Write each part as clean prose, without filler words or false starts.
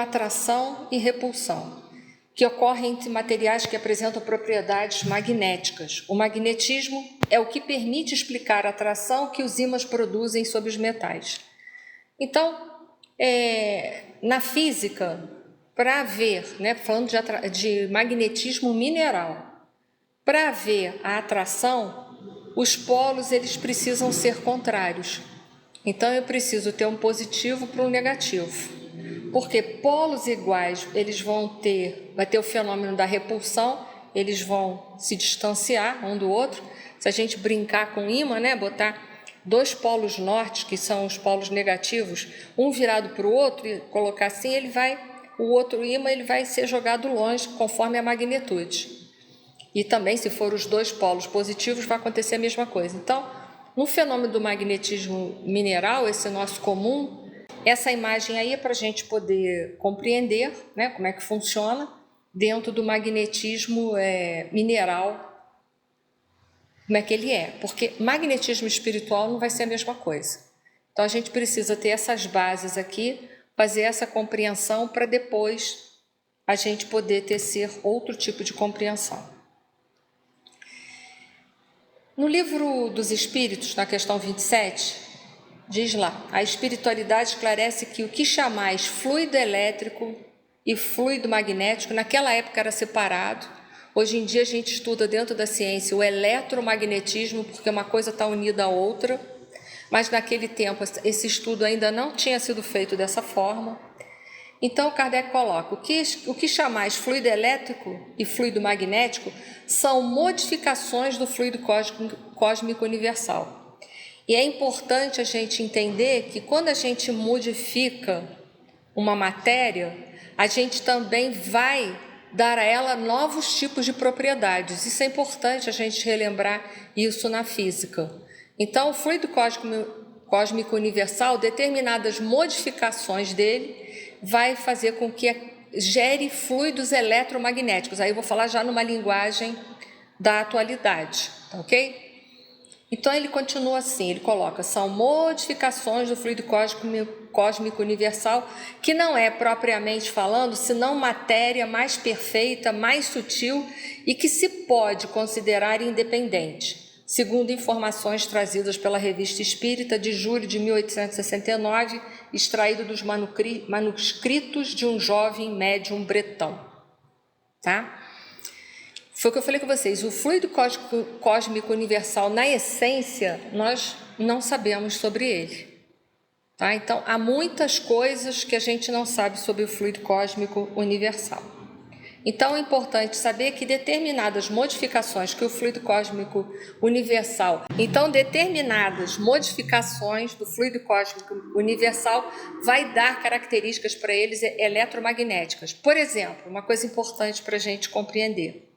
atração e repulsão, que ocorrem entre materiais que apresentam propriedades magnéticas. O magnetismo é o que permite explicar a atração que os ímãs produzem sobre os metais. Então, na física, para haver, falando de magnetismo mineral, para haver a atração, os polos eles precisam ser contrários. Então, eu preciso ter um positivo para um negativo. Porque polos iguais, vai ter o fenômeno da repulsão, eles vão se distanciar um do outro. Se a gente brincar com ímã, botar dois polos norte, que são os polos negativos, um virado para o outro e colocar assim, o outro ímã ele vai ser jogado longe conforme a magnitude. E também, se for os dois polos positivos, vai acontecer a mesma coisa. Então, no fenômeno do magnetismo mineral, esse nosso comum, essa imagem aí é para a gente poder compreender como é que funciona dentro do magnetismo mineral, como é que ele é. Porque magnetismo espiritual não vai ser a mesma coisa. Então, a gente precisa ter essas bases aqui, fazer essa compreensão para depois a gente poder tecer outro tipo de compreensão. No livro dos Espíritos, na questão 27, diz lá: a espiritualidade esclarece que o que chamais fluido elétrico e fluido magnético, naquela época era separado. Hoje em dia a gente estuda dentro da ciência o eletromagnetismo, porque uma coisa está unida à outra, mas naquele tempo esse estudo ainda não tinha sido feito dessa forma. Então, Kardec coloca: o que chamais fluido elétrico e fluido magnético são modificações do fluido cósmico universal. E é importante a gente entender que quando a gente modifica uma matéria, a gente também vai dar a ela novos tipos de propriedades. Isso é importante a gente relembrar isso na física. Então, o fluido cósmico universal, determinadas modificações dele, vai fazer com que gere fluidos eletromagnéticos. Aí eu vou falar já numa linguagem da atualidade, tá ok? Então ele continua assim, ele coloca: são modificações do fluido cósmico universal, que não é propriamente falando, senão matéria mais perfeita, mais sutil e que se pode considerar independente, segundo informações trazidas pela Revista Espírita de julho de 1869, extraído dos manuscritos de um jovem médium bretão. Tá? Foi o que eu falei com vocês, o fluido cósmico universal, na essência, nós não sabemos sobre ele. Tá? Então, há muitas coisas que a gente não sabe sobre o fluido cósmico universal. Então, é importante saber que determinadas modificações que o fluido cósmico universal... Então, determinadas modificações do fluido cósmico universal vai dar características para eles eletromagnéticas. Por exemplo, uma coisa importante para a gente compreender.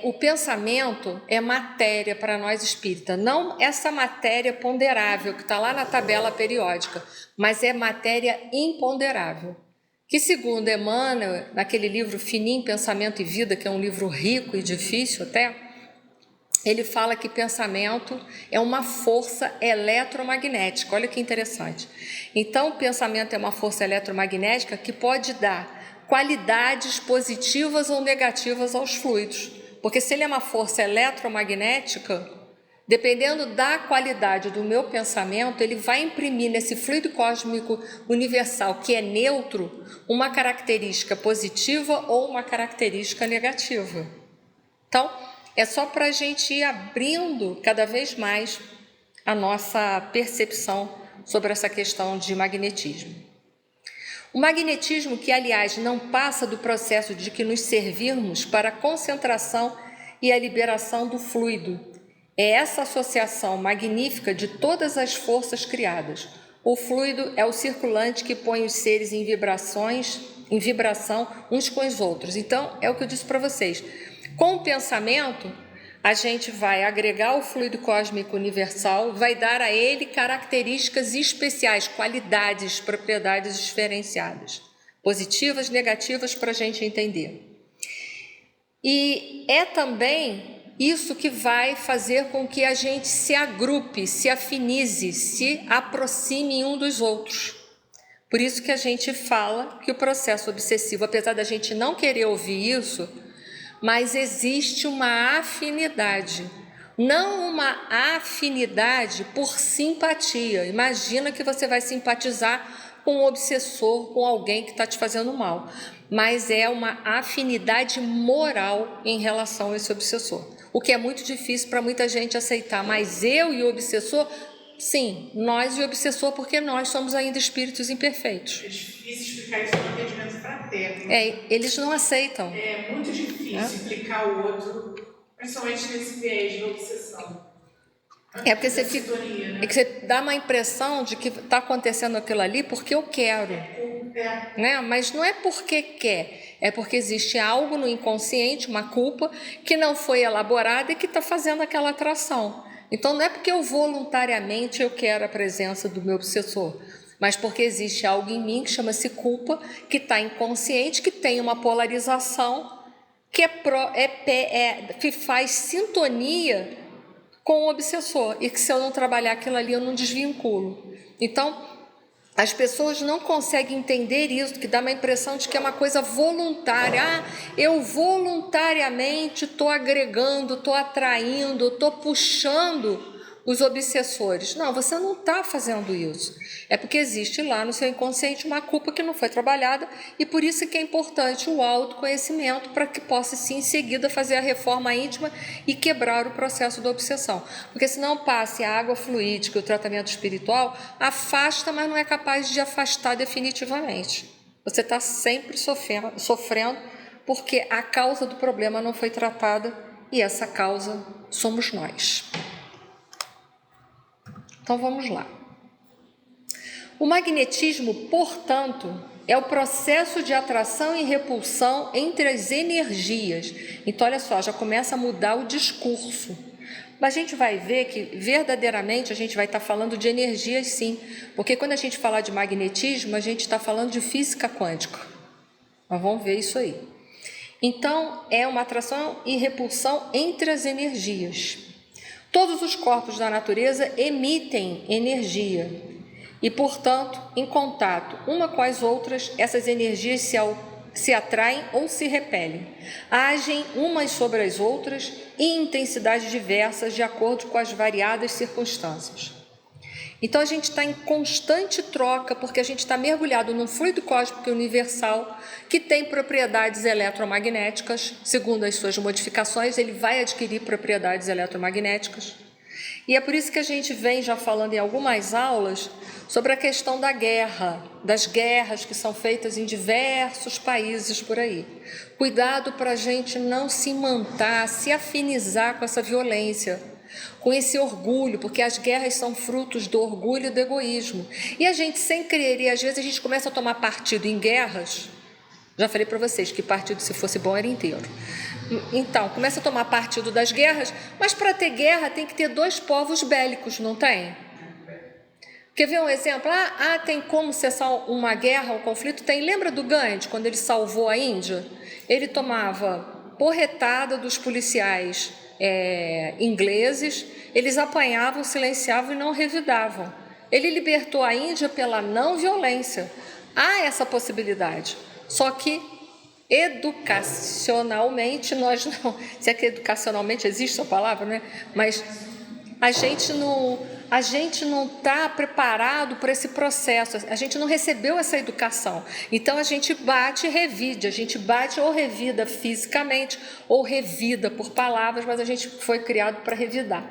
O pensamento é matéria para nós espíritas, não essa matéria ponderável que está lá na tabela periódica, mas é matéria imponderável. Que, segundo Emmanuel, naquele livro Fininho, Pensamento e Vida, que é um livro rico e difícil até, ele fala que pensamento é uma força eletromagnética. Olha que interessante. Então, o pensamento é uma força eletromagnética que pode dar qualidades positivas ou negativas aos fluidos. Porque se ele é uma força eletromagnética, dependendo da qualidade do meu pensamento, ele vai imprimir nesse fluido cósmico universal, que é neutro, uma característica positiva ou uma característica negativa. Então, é só para a gente ir abrindo cada vez mais a nossa percepção sobre essa questão de magnetismo. O magnetismo, que aliás não passa do processo de que nos servirmos para a concentração e a liberação do fluido, é essa associação magnífica de todas as forças criadas. O fluido é o circulante que põe os seres em vibração uns com os outros. Então, é o que eu disse para vocês. Com o pensamento, a gente vai agregar o fluido cósmico universal, vai dar a ele características especiais, qualidades, propriedades diferenciadas, positivas, negativas, para a gente entender. E é também isso que vai fazer com que a gente se agrupe, se afinize, se aproxime um dos outros. Por isso que a gente fala que o processo obsessivo, apesar da gente não querer ouvir isso, mas existe uma afinidade, não uma afinidade por simpatia. Imagina que você vai simpatizar com um obsessor, com alguém que está te fazendo mal, mas é uma afinidade moral em relação a esse obsessor, o que é muito difícil para muita gente aceitar. Mas eu e o obsessor, sim, nós e o obsessor, porque nós somos ainda espíritos imperfeitos. É difícil explicar isso no atendimento fraterno. Eles não aceitam. É muito difícil explicar o outro, principalmente nesse viés da obsessão. Porque você fica, né? que você dá uma impressão de que está acontecendo aquilo ali porque eu quero. Né? Mas não é porque quer, é porque existe algo no inconsciente, uma culpa, que não foi elaborada e que está fazendo aquela atração. Então não é porque eu voluntariamente eu quero a presença do meu obsessor, mas porque existe algo em mim que chama-se culpa, que está inconsciente, que tem uma polarização, que faz sintonia com o obsessor, e que se eu não trabalhar aquilo ali eu não desvinculo. Então, as pessoas não conseguem entender isso, que dá uma impressão de que é uma coisa voluntária. Eu voluntariamente estou agregando, estou atraindo, estou puxando os obsessores. Não, você não está fazendo isso. É porque existe lá no seu inconsciente uma culpa que não foi trabalhada, e por isso que é importante o autoconhecimento, para que possa, sim, em seguida, fazer a reforma íntima e quebrar o processo da obsessão. Porque senão passe a água fluídica, o tratamento espiritual, afasta, mas não é capaz de afastar definitivamente. Você está sempre sofrendo porque a causa do problema não foi tratada, e essa causa somos nós. Então vamos lá. O magnetismo, portanto, é o processo de atração e repulsão entre as energias. Então, olha só, já começa a mudar o discurso. Mas a gente vai ver que, verdadeiramente, a gente vai estar falando de energias, sim. Porque quando a gente falar de magnetismo, a gente está falando de física quântica. Nós vamos ver isso aí. Então, é uma atração e repulsão entre as energias. Todos os corpos da natureza emitem energia e, portanto, em contato uma com as outras, essas energias se atraem ou se repelem. Agem umas sobre as outras em intensidades diversas de acordo com as variadas circunstâncias. Então, a gente está em constante troca, porque a gente está mergulhado num fluido cósmico universal que tem propriedades eletromagnéticas. Segundo as suas modificações, ele vai adquirir propriedades eletromagnéticas. E é por isso que a gente vem já falando em algumas aulas sobre a questão da guerra, das guerras que são feitas em diversos países por aí. Cuidado para a gente não se imantar, se afinizar com essa violência, com esse orgulho, porque as guerras são frutos do orgulho e do egoísmo. E a gente, sem querer, e às vezes a gente começa a tomar partido em guerras. Já falei para vocês que partido, se fosse bom, era inteiro. Então, começa a tomar partido das guerras, mas para ter guerra tem que ter dois povos bélicos, não tem? Quer ver um exemplo? Tem como cessar uma guerra, um conflito? Tem. Lembra do Gandhi, quando ele salvou a Índia? Ele tomava porretada dos policiais ingleses, eles apanhavam, silenciavam e não revidavam. Ele libertou a Índia pela não violência. Há essa possibilidade, só que educacionalmente nós não, se é que educacionalmente existe essa palavra, né? Mas a gente não está preparado para esse processo, a gente não recebeu essa educação. Então a gente bate e revide, a gente bate ou revida fisicamente ou revida por palavras, mas a gente foi criado para revidar.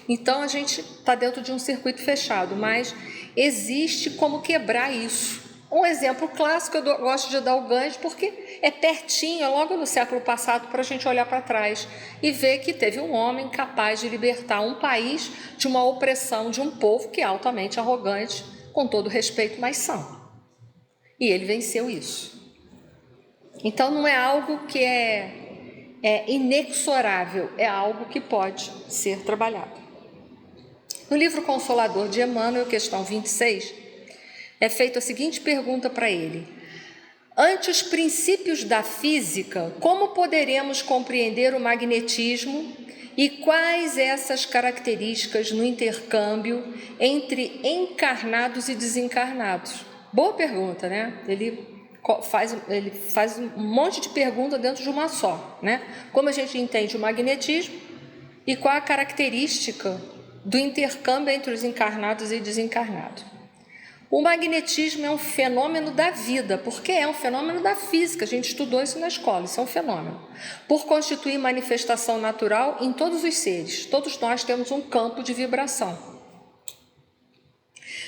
Então a gente está dentro de um circuito fechado, mas existe como quebrar isso. Um exemplo clássico, eu gosto de dar o Gandhi, porque é pertinho, é logo no século passado, para a gente olhar para trás e ver que teve um homem capaz de libertar um país de uma opressão de um povo que é altamente arrogante, com todo respeito, mas são. E ele venceu isso. Então não é algo que é inexorável, é algo que pode ser trabalhado. No livro Consolador de Emmanuel, questão 26, é feita a seguinte pergunta para ele: ante os princípios da física, como poderemos compreender o magnetismo e quais essas características no intercâmbio entre encarnados e desencarnados? Boa pergunta, né? Ele faz um monte de perguntas dentro de uma só, né? Como a gente entende o magnetismo e qual a característica do intercâmbio entre os encarnados e desencarnados. O magnetismo é um fenômeno da vida, porque é um fenômeno da física, a gente estudou isso na escola, isso é um fenômeno. Por constituir manifestação natural em todos os seres, todos nós temos um campo de vibração.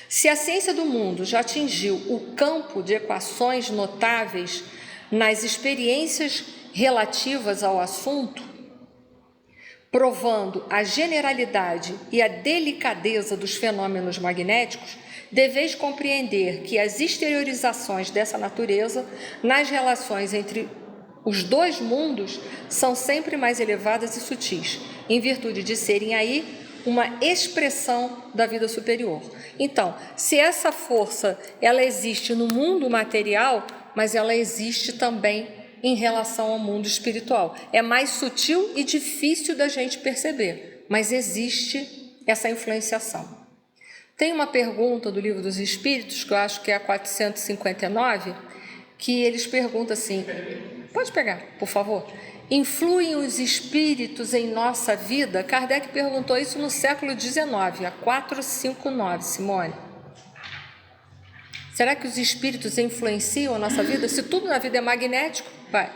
Se a ciência do mundo já atingiu o campo de equações notáveis nas experiências relativas ao assunto, provando a generalidade e a delicadeza dos fenômenos magnéticos, deveis compreender que as exteriorizações dessa natureza nas relações entre os dois mundos são sempre mais elevadas e sutis, em virtude de serem aí uma expressão da vida superior. Então, se essa força ela existe no mundo material, mas ela existe também em relação ao mundo espiritual. É mais sutil e difícil da gente perceber, mas existe essa influenciação. Tem uma pergunta do Livro dos Espíritos, que eu acho que é a 459, que eles perguntam assim, pode pegar, por favor. Influem os espíritos em nossa vida? Kardec perguntou isso no século XIX, a 459, Simone. Será que os espíritos influenciam a nossa vida? Se tudo na vida é magnético, vai.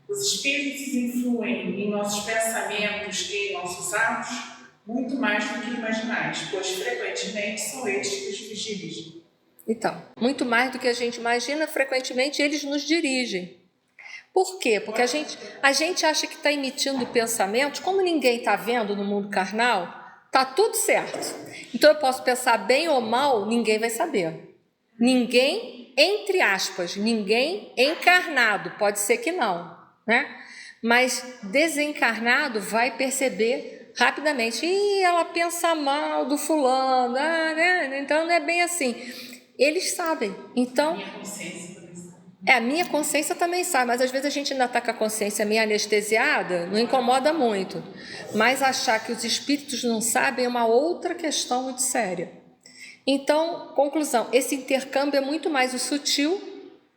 Os espíritos influem em nossos pensamentos e em nossos atos muito mais do que imaginais, pois frequentemente são eles que nos dirigem. Então, muito mais do que a gente imagina, frequentemente eles nos dirigem. Por quê? Porque a gente acha que está emitindo pensamentos, como ninguém está vendo no mundo carnal, está tudo certo. Então eu posso pensar bem ou mal, ninguém vai saber. Ninguém, entre aspas, ninguém encarnado, pode ser que não, né? Mas desencarnado vai perceber rapidamente. E ela pensa mal do fulano, né? Então não é bem assim. Eles sabem. Então, a minha consciência também sabe, mas às vezes a gente ainda está com a consciência meio anestesiada, não incomoda muito. Mas achar que os espíritos não sabem é uma outra questão muito séria. Então, conclusão, esse intercâmbio é muito mais o sutil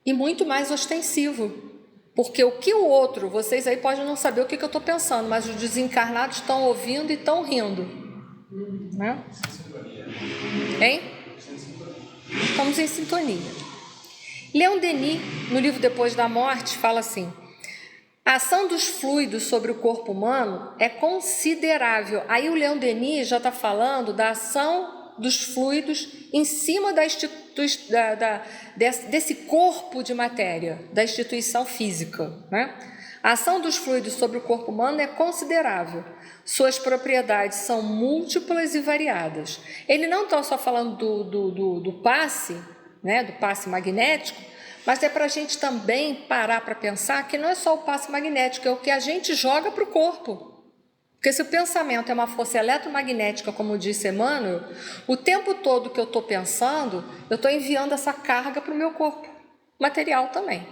e muito mais ostensivo. Porque o que o outro, vocês aí podem não saber o que eu estou pensando, mas os desencarnados estão ouvindo e estão rindo. Né? Hein? Estamos em sintonia. Leon Denis, no livro Depois da Morte, fala assim: a ação dos fluidos sobre o corpo humano é considerável. Aí o Leon Denis já está falando da ação dos fluidos em cima desse corpo de matéria, da instituição física. Né? A ação dos fluidos sobre o corpo humano é considerável. Suas propriedades são múltiplas e variadas. Ele não está só falando do passe, né, do passe magnético, mas é para a gente também parar para pensar que não é só o passe magnético, é o que a gente joga para o corpo. Porque se o pensamento é uma força eletromagnética, como disse Emmanuel, o tempo todo que eu estou pensando, eu estou enviando essa carga para o meu corpo material também.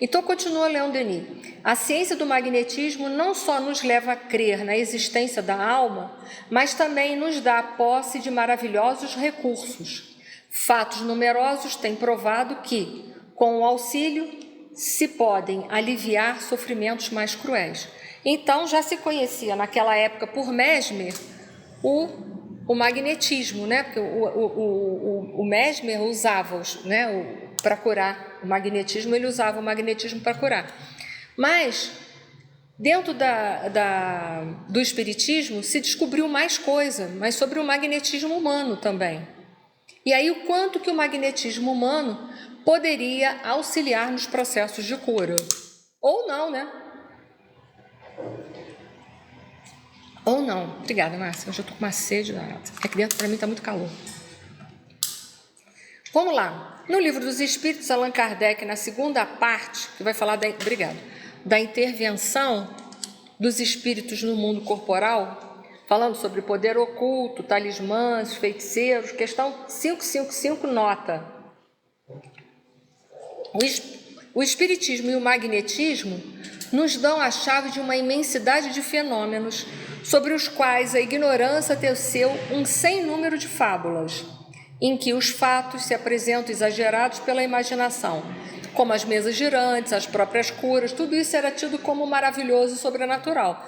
Então, continua Leon Denis, a ciência do magnetismo não só nos leva a crer na existência da alma, mas também nos dá a posse de maravilhosos recursos. Fatos numerosos têm provado que, com o auxílio, se podem aliviar sofrimentos mais cruéis. Então, já se conhecia naquela época por Mesmer o magnetismo, né? Porque o Mesmer usava para curar o magnetismo, ele usava o magnetismo para curar. Mas, dentro do espiritismo, se descobriu mais coisa, mas sobre o magnetismo humano também. E aí o quanto que o magnetismo humano poderia auxiliar nos processos de cura. Ou não, né? Ou não. Obrigada, Márcia. Eu já estou com uma sede danada. É que dentro para mim está muito calor. Vamos lá. No Livro dos Espíritos, Allan Kardec, na segunda parte, que vai falar da intervenção dos espíritos no mundo corporal, falando sobre poder oculto, talismãs, feiticeiros, questão 555, nota. O espiritismo e o magnetismo nos dão a chave de uma imensidade de fenômenos sobre os quais a ignorância teceu um sem número de fábulas. em que os fatos se apresentam exagerados pela imaginação, como as mesas girantes, as próprias curas, tudo isso era tido como maravilhoso e sobrenatural.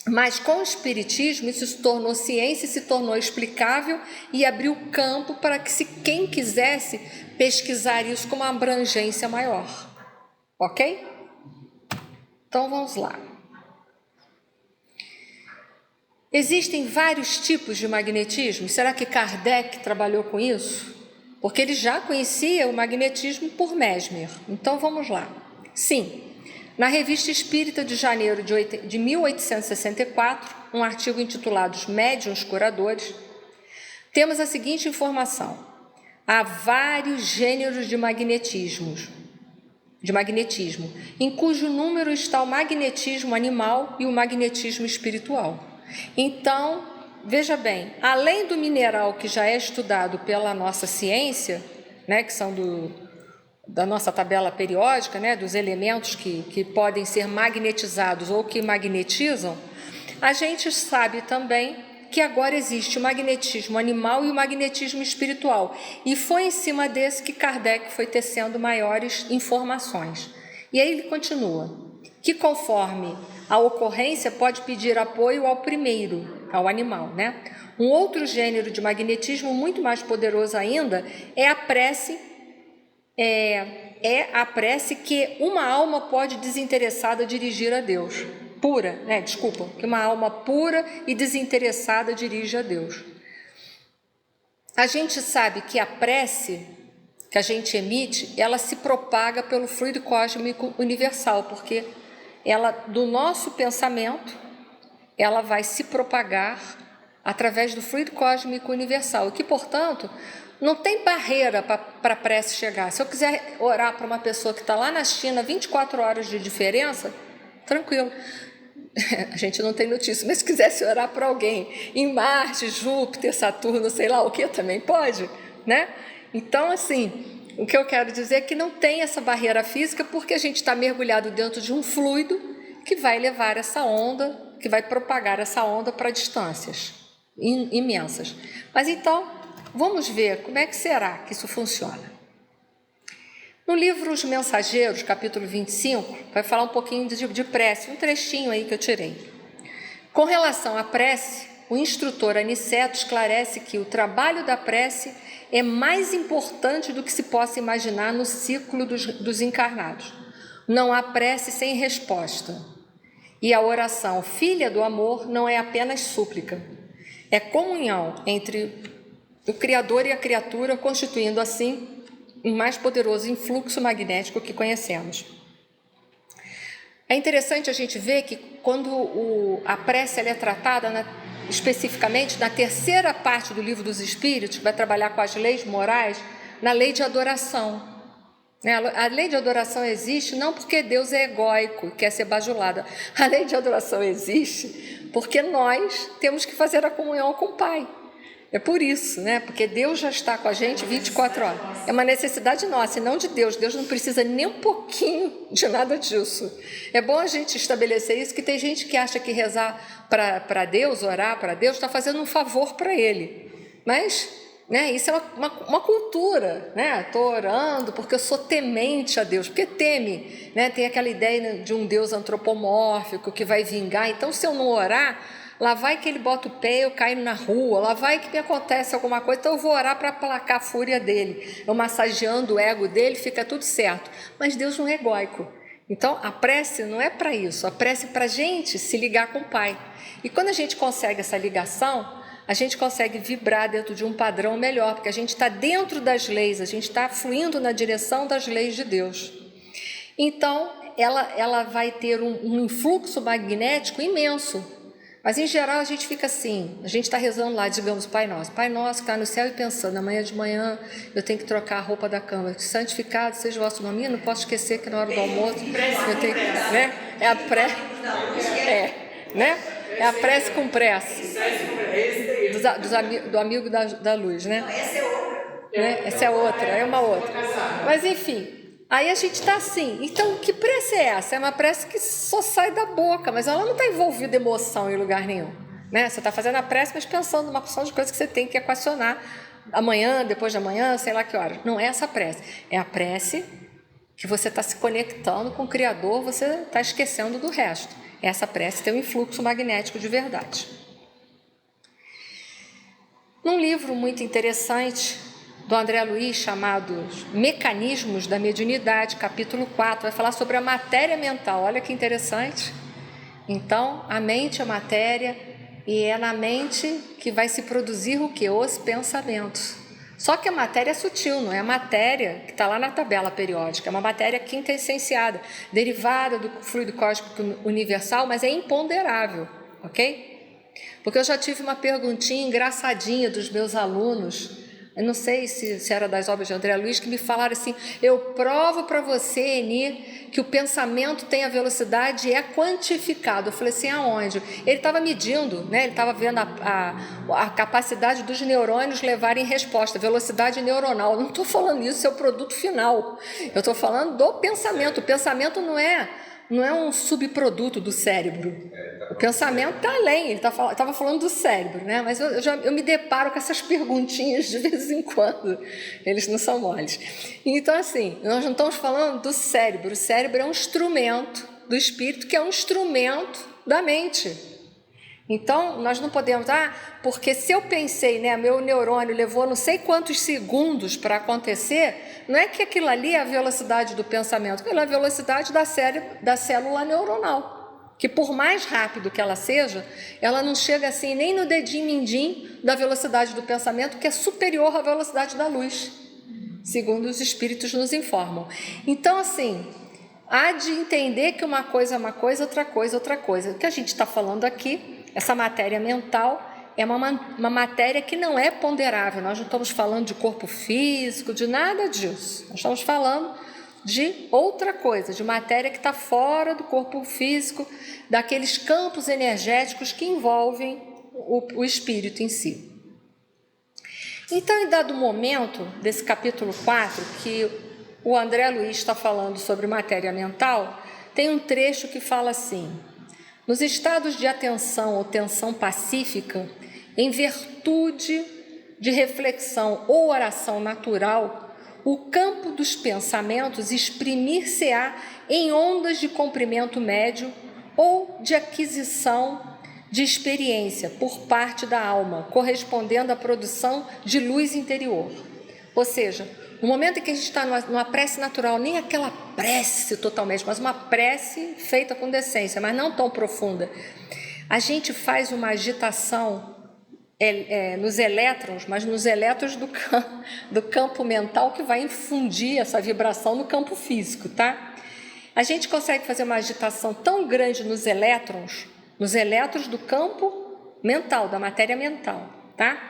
Mas com o Espiritismo isso se tornou ciência, se tornou explicável e abriu campo para que quem quisesse pesquisar isso com uma abrangência maior. Ok? Então vamos lá. Existem vários tipos de magnetismo. Será que Kardec trabalhou com isso? Porque ele já conhecia o magnetismo por Mesmer. Então vamos lá. Sim. Na Revista Espírita de janeiro de 1864, um artigo intitulado Os Médiuns Curadores, temos a seguinte informação: há vários gêneros de magnetismo, em cujo número está o magnetismo animal e o magnetismo espiritual. Então, veja bem, além do mineral que já é estudado pela nossa ciência, né, que são da nossa tabela periódica, né, dos elementos que podem ser magnetizados ou que magnetizam, a gente sabe também que agora existe o magnetismo animal e o magnetismo espiritual. E foi em cima desse que Kardec foi tecendo maiores informações. E aí ele continua, que conforme a ocorrência pode pedir apoio ao primeiro, ao animal, né? Um outro gênero de magnetismo muito mais poderoso ainda é a prece, que uma alma pode desinteressada dirigir a Deus. Que uma alma pura e desinteressada dirige a Deus. A gente sabe que a prece que a gente emite, ela se propaga pelo fluido cósmico universal, porque ela, do nosso pensamento, ela vai se propagar através do fluido cósmico universal, e que, portanto, não tem barreira para a prece chegar. Se eu quiser orar para uma pessoa que está lá na China, 24 horas de diferença, tranquilo. A gente não tem notícia, mas se quisesse orar para alguém em Marte, Júpiter, Saturno, sei lá o que, também pode, né? Então, assim, o que eu quero dizer é que não tem essa barreira física, porque a gente está mergulhado dentro de um fluido que vai levar essa onda, que vai propagar essa onda para distâncias imensas. Mas então, vamos ver como é que será que isso funciona. No livro Os Mensageiros, capítulo 25, vai falar um pouquinho de prece, um trechinho aí que eu tirei. Com relação à prece, o instrutor Aniceto esclarece que o trabalho da prece é mais importante do que se possa imaginar no ciclo dos encarnados. Não há prece sem resposta. E a oração, filha do amor, não é apenas súplica. É comunhão entre o Criador e a criatura, constituindo assim o mais poderoso influxo magnético que conhecemos. É interessante a gente ver que quando a prece ela é tratada especificamente na terceira parte do Livro dos Espíritos, que vai trabalhar com as leis morais, na lei de adoração. A lei de adoração existe não porque Deus é egóico e quer ser bajulado. A lei de adoração existe porque nós temos que fazer a comunhão com o Pai. É por isso, né? Porque Deus já está com a gente 24 horas. É uma necessidade nossa e não de Deus. Deus não precisa nem um pouquinho de nada disso. É bom a gente estabelecer isso, que tem gente que acha que rezar para Deus, orar para Deus, está fazendo um favor para Ele. Mas, né, isso é uma cultura, né? Estou orando porque eu sou temente a Deus. Porque teme, né? Tem aquela ideia de um Deus antropomórfico que vai vingar. Então, se eu não orar, lá vai que ele bota o pé, eu caio na rua, lá vai que me acontece alguma coisa, então eu vou orar para aplacar a fúria dele. Eu massageando o ego dele, fica tudo certo. Mas Deus não é egóico. Então, a prece não é para isso, a prece é para a gente se ligar com o Pai. E quando a gente consegue essa ligação, a gente consegue vibrar dentro de um padrão melhor, porque a gente está dentro das leis, a gente está fluindo na direção das leis de Deus. Então, ela vai ter um influxo magnético imenso. Mas, em geral, a gente fica assim, a gente está rezando lá, digamos, Pai Nosso que está no céu, e pensando, amanhã de manhã eu tenho que trocar a roupa da cama, santificado seja o vosso nome, eu não posso esquecer que na hora do almoço eu tenho que, né? É a prece, né? É a prece com prece, do amigo da luz, né? Essa é outra, é uma outra. Mas, enfim... Aí a gente está assim, então que prece é essa? É uma prece que só sai da boca, mas ela não está envolvida em emoção em lugar nenhum. Né? Você está fazendo a prece, mas pensando numa porção de coisas que você tem que equacionar amanhã, depois de amanhã, sei lá que hora. Não é essa prece. É a prece que você está se conectando com o Criador, você está esquecendo do resto. Essa prece tem um influxo magnético de verdade. Num livro muito interessante do André Luiz, chamado Mecanismos da Mediunidade, capítulo 4, vai falar sobre a matéria mental. Olha que interessante. Então, a mente é matéria e é na mente que vai se produzir o quê? Os pensamentos. Só que a matéria é sutil, não é a matéria que está lá na tabela periódica, é uma matéria quintessenciada, derivada do fluido cósmico universal, mas é imponderável, ok? Porque eu já tive uma perguntinha engraçadinha dos meus alunos, eu não sei se era das obras de André Luiz, que me falaram assim: eu provo para você, Eni, que o pensamento tem a velocidade e é quantificado. Eu falei assim: aonde? Ele estava medindo, né? Ele estava vendo a capacidade dos neurônios levarem resposta, velocidade neuronal. Eu não estou falando isso, é o produto final. Eu estou falando do pensamento. O pensamento não é um subproduto do cérebro. O pensamento está além, ele estava falando do cérebro, né? Mas eu me deparo com essas perguntinhas de vez em quando, eles não são moles. Então, assim, nós não estamos falando do cérebro, o cérebro é um instrumento do espírito, que é um instrumento da mente. Então, nós não podemos, porque se eu pensei, né, meu neurônio levou não sei quantos segundos para acontecer, não é que aquilo ali é a velocidade do pensamento, aquilo é a velocidade da célula neuronal, que por mais rápido que ela seja, ela não chega assim nem no dedinho mindinho da velocidade do pensamento, que é superior à velocidade da luz, segundo os espíritos nos informam. Então, assim, há de entender que uma coisa é uma coisa, outra coisa é outra coisa. O que a gente está falando aqui, essa matéria mental, é uma matéria que não é ponderável. Nós não estamos falando de corpo físico, de nada disso. Nós estamos falando de outra coisa, de matéria que está fora do corpo físico, daqueles campos energéticos que envolvem o espírito em si. Então, em dado momento desse capítulo 4, que o André Luiz está falando sobre matéria mental, tem um trecho que fala assim: nos estados de atenção ou tensão pacífica, em virtude de reflexão ou oração natural, o campo dos pensamentos exprimir-se-á em ondas de comprimento médio ou de aquisição de experiência por parte da alma, correspondendo à produção de luz interior. Ou seja, no momento em que a gente está numa prece natural, nem aquela prece totalmente, mas uma prece feita com decência, mas não tão profunda, a gente faz uma agitação nos elétrons, mas nos elétrons do campo mental, que vai infundir essa vibração no campo físico, tá? A gente consegue fazer uma agitação tão grande nos elétrons do campo mental, da matéria mental, tá?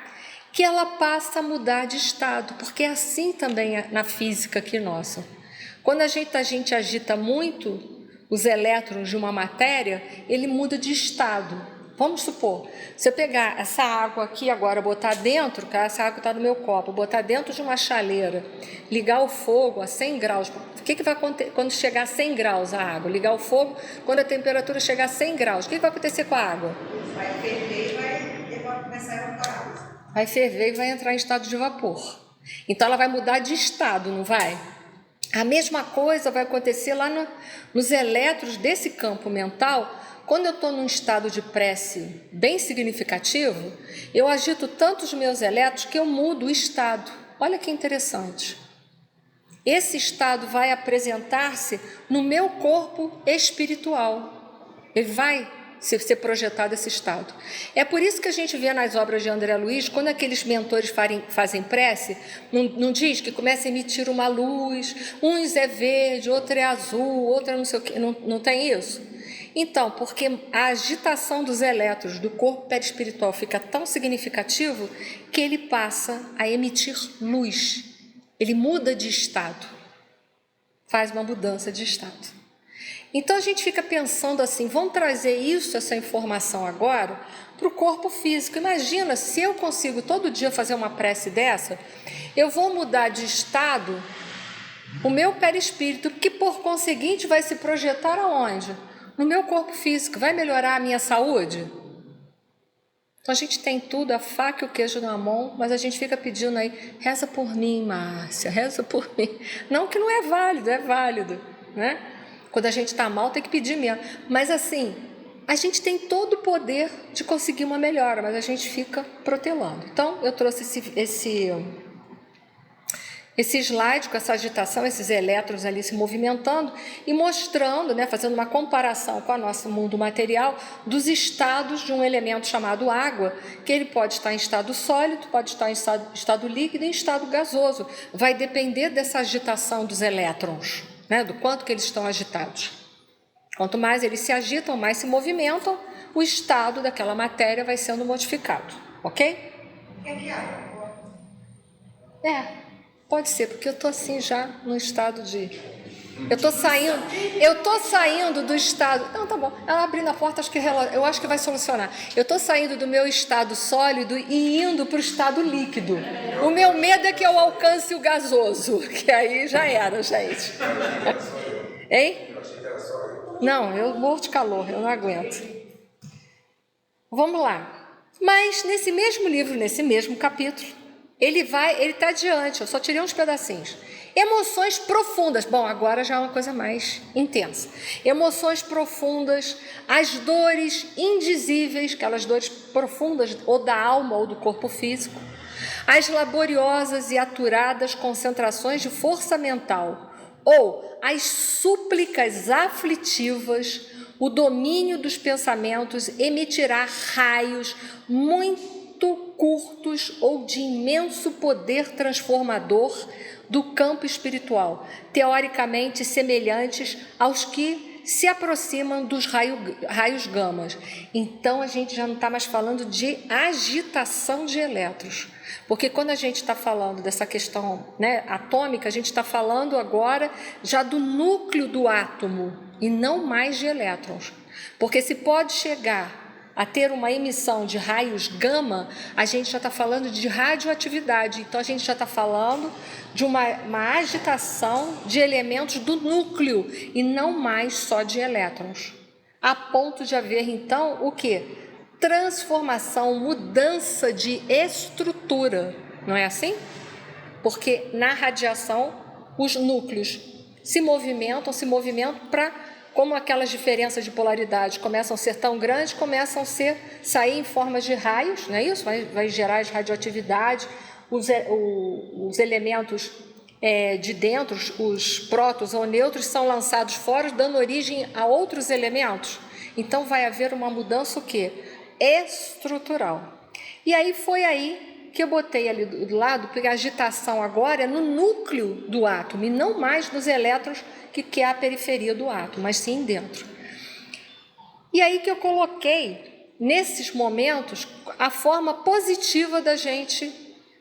Que ela passa a mudar de estado, porque é assim também na física aqui nossa. Quando a gente agita muito os elétrons de uma matéria, ele muda de estado. Vamos supor, se eu pegar essa água aqui agora, botar dentro, que essa água está no meu copo, botar dentro de uma chaleira, ligar o fogo a 100 graus, o que vai acontecer quando chegar a 100 graus a água? Ligar o fogo, quando a temperatura chegar a 100 graus, o que vai acontecer com a água? Vai ferver e vai começar a evaporar. Vai ferver e vai entrar em estado de vapor. Então, ela vai mudar de estado, não vai? A mesma coisa vai acontecer lá nos elétrons desse campo mental. Quando eu estou num estado de prece bem significativo, eu agito tanto os meus elétrons que eu mudo o estado. Olha que interessante. Esse estado vai apresentar-se no meu corpo espiritual. Ele vai ser projetado esse estado. É por isso que a gente vê nas obras de André Luiz, quando aqueles mentores fazem prece, não diz que começa a emitir uma luz, uns é verde, outro é azul, outro é não sei o quê, não tem isso? Então, porque a agitação dos elétrons do corpo perispiritual fica tão significativo que ele passa a emitir luz. Ele muda de estado, faz uma mudança de estado. Então, a gente fica pensando assim, vamos trazer essa informação agora para o corpo físico. Imagina, se eu consigo todo dia fazer uma prece dessa, eu vou mudar de estado o meu perispírito, que por conseguinte vai se projetar aonde? No meu corpo físico. Vai melhorar a minha saúde? Então a gente tem tudo, a faca e o queijo na mão, mas a gente fica pedindo aí, reza por mim, Márcia, reza por mim. Não que não é válido, né? Quando a gente está mal tem que pedir mesmo. Mas assim, a gente tem todo o poder de conseguir uma melhora, mas a gente fica protelando. Então eu trouxe esse slide com essa agitação, esses elétrons ali se movimentando e mostrando, né, fazendo uma comparação com o nosso mundo material dos estados de um elemento chamado água, que ele pode estar em estado sólido, pode estar em estado líquido e em estado gasoso. Vai depender dessa agitação dos elétrons, né, do quanto que eles estão agitados. Quanto mais eles se agitam, mais se movimentam, o estado daquela matéria vai sendo modificado, ok? O que é água? Pode ser, porque eu estou assim já no estado de... Eu estou saindo do estado... Não, tá bom. Ela abrindo a porta, eu acho que vai solucionar. Eu estou saindo do meu estado sólido e indo para o estado líquido. O meu medo é que eu alcance o gasoso, que aí já era, gente. Hein? Não, eu morro de calor, eu não aguento. Vamos lá. Mas nesse mesmo livro, nesse mesmo capítulo, ele está adiante, eu só tirei uns pedacinhos. Emoções profundas. Bom, agora já é uma coisa mais intensa. Emoções profundas, as dores indizíveis, aquelas dores profundas ou da alma ou do corpo físico, as laboriosas e aturadas concentrações de força mental, ou as súplicas aflitivas, o domínio dos pensamentos emitirá raios muito curtos ou de imenso poder transformador do campo espiritual, teoricamente semelhantes aos que se aproximam dos raios gamas. Então a gente já não está mais falando de agitação de elétrons, porque quando a gente está falando dessa questão, né, atômica, a gente está falando agora já do núcleo do átomo e não mais de elétrons, porque se pode chegar a ter uma emissão de raios gama, a gente já está falando de radioatividade. Então, a gente já está falando de uma agitação de elementos do núcleo e não mais só de elétrons. A ponto de haver, então, o quê? Transformação, mudança de estrutura. Não é assim? Porque na radiação, os núcleos se movimentam para... Como aquelas diferenças de polaridade começam a ser tão grandes, começam a sair em formas de raios, não é isso? Vai gerar radioatividade, os elementos de dentro, os prótons ou nêutrons, são lançados fora, dando origem a outros elementos. Então, vai haver uma mudança o quê? Estrutural. E aí foi aí que eu botei ali do lado, porque a agitação agora é no núcleo do átomo e não mais nos elétrons que é a periferia do átomo, mas sim dentro. E aí que eu coloquei, nesses momentos, a forma positiva da gente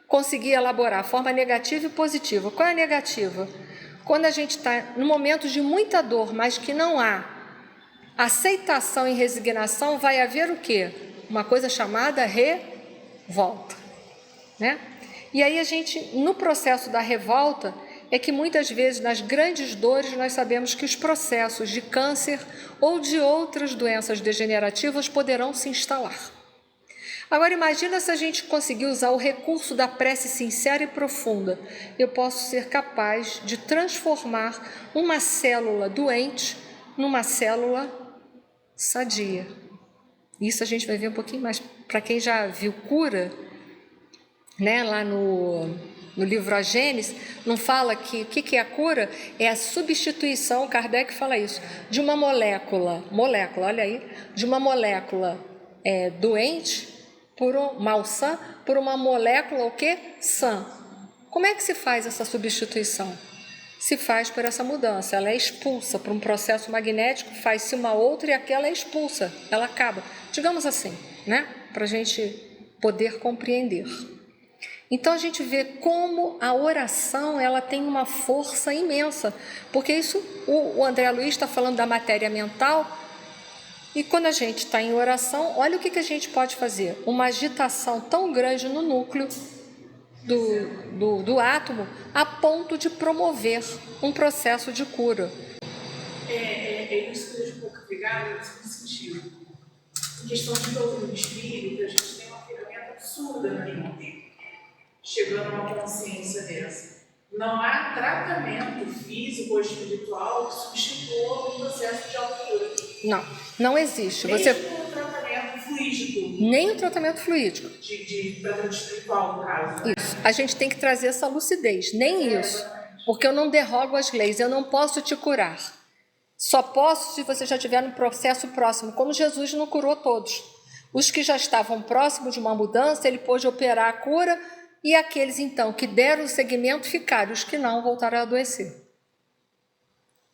conseguir elaborar, a forma negativa e positiva. Qual é a negativa? Quando a gente está no momento de muita dor, mas que não há aceitação e resignação, vai haver o quê? Uma coisa chamada revolta, né? E aí a gente, no processo da revolta, é que muitas vezes nas grandes dores nós sabemos que os processos de câncer ou de outras doenças degenerativas poderão se instalar. Agora imagina se a gente conseguir usar o recurso da prece sincera e profunda. Eu posso ser capaz de transformar uma célula doente numa célula sadia. Isso a gente vai ver um pouquinho mais. Para quem já viu cura, né, lá no livro A Gênese, não fala que o que é a cura? É a substituição, Kardec fala isso, de uma molécula, olha aí, de uma molécula doente, malsã, por uma molécula o quê? Sã. Como é que se faz essa substituição? Se faz por essa mudança, ela é expulsa por um processo magnético, faz-se uma outra e aquela é expulsa, ela acaba. Digamos assim, né? Para a gente poder compreender. Então a gente vê como a oração ela tem uma força imensa, porque isso o André Luiz está falando da matéria mental, e quando a gente está em oração, olha o que a gente pode fazer, uma agitação tão grande no núcleo do átomo, a ponto de promover um processo de cura. É isso que eu estou ligado nesse sentido. Em questão de doutrina espírita, a gente tem uma absurda na gente, chegando a uma consciência dessa. Não há tratamento físico ou espiritual que substitua o processo de autocura. Não existe. Nem o tratamento fluídico. Nem o tratamento fluídico. De tratamento espiritual, no caso. Né? Isso. A gente tem que trazer essa lucidez. Nem isso. Porque eu não derrogo as leis. Eu não posso te curar. Só posso se você já estiver no processo próximo. Como Jesus não curou todos. Os que já estavam próximos de uma mudança, ele pôde operar a cura. E aqueles, então, que deram o seguimento ficaram. Os que não, voltaram a adoecer.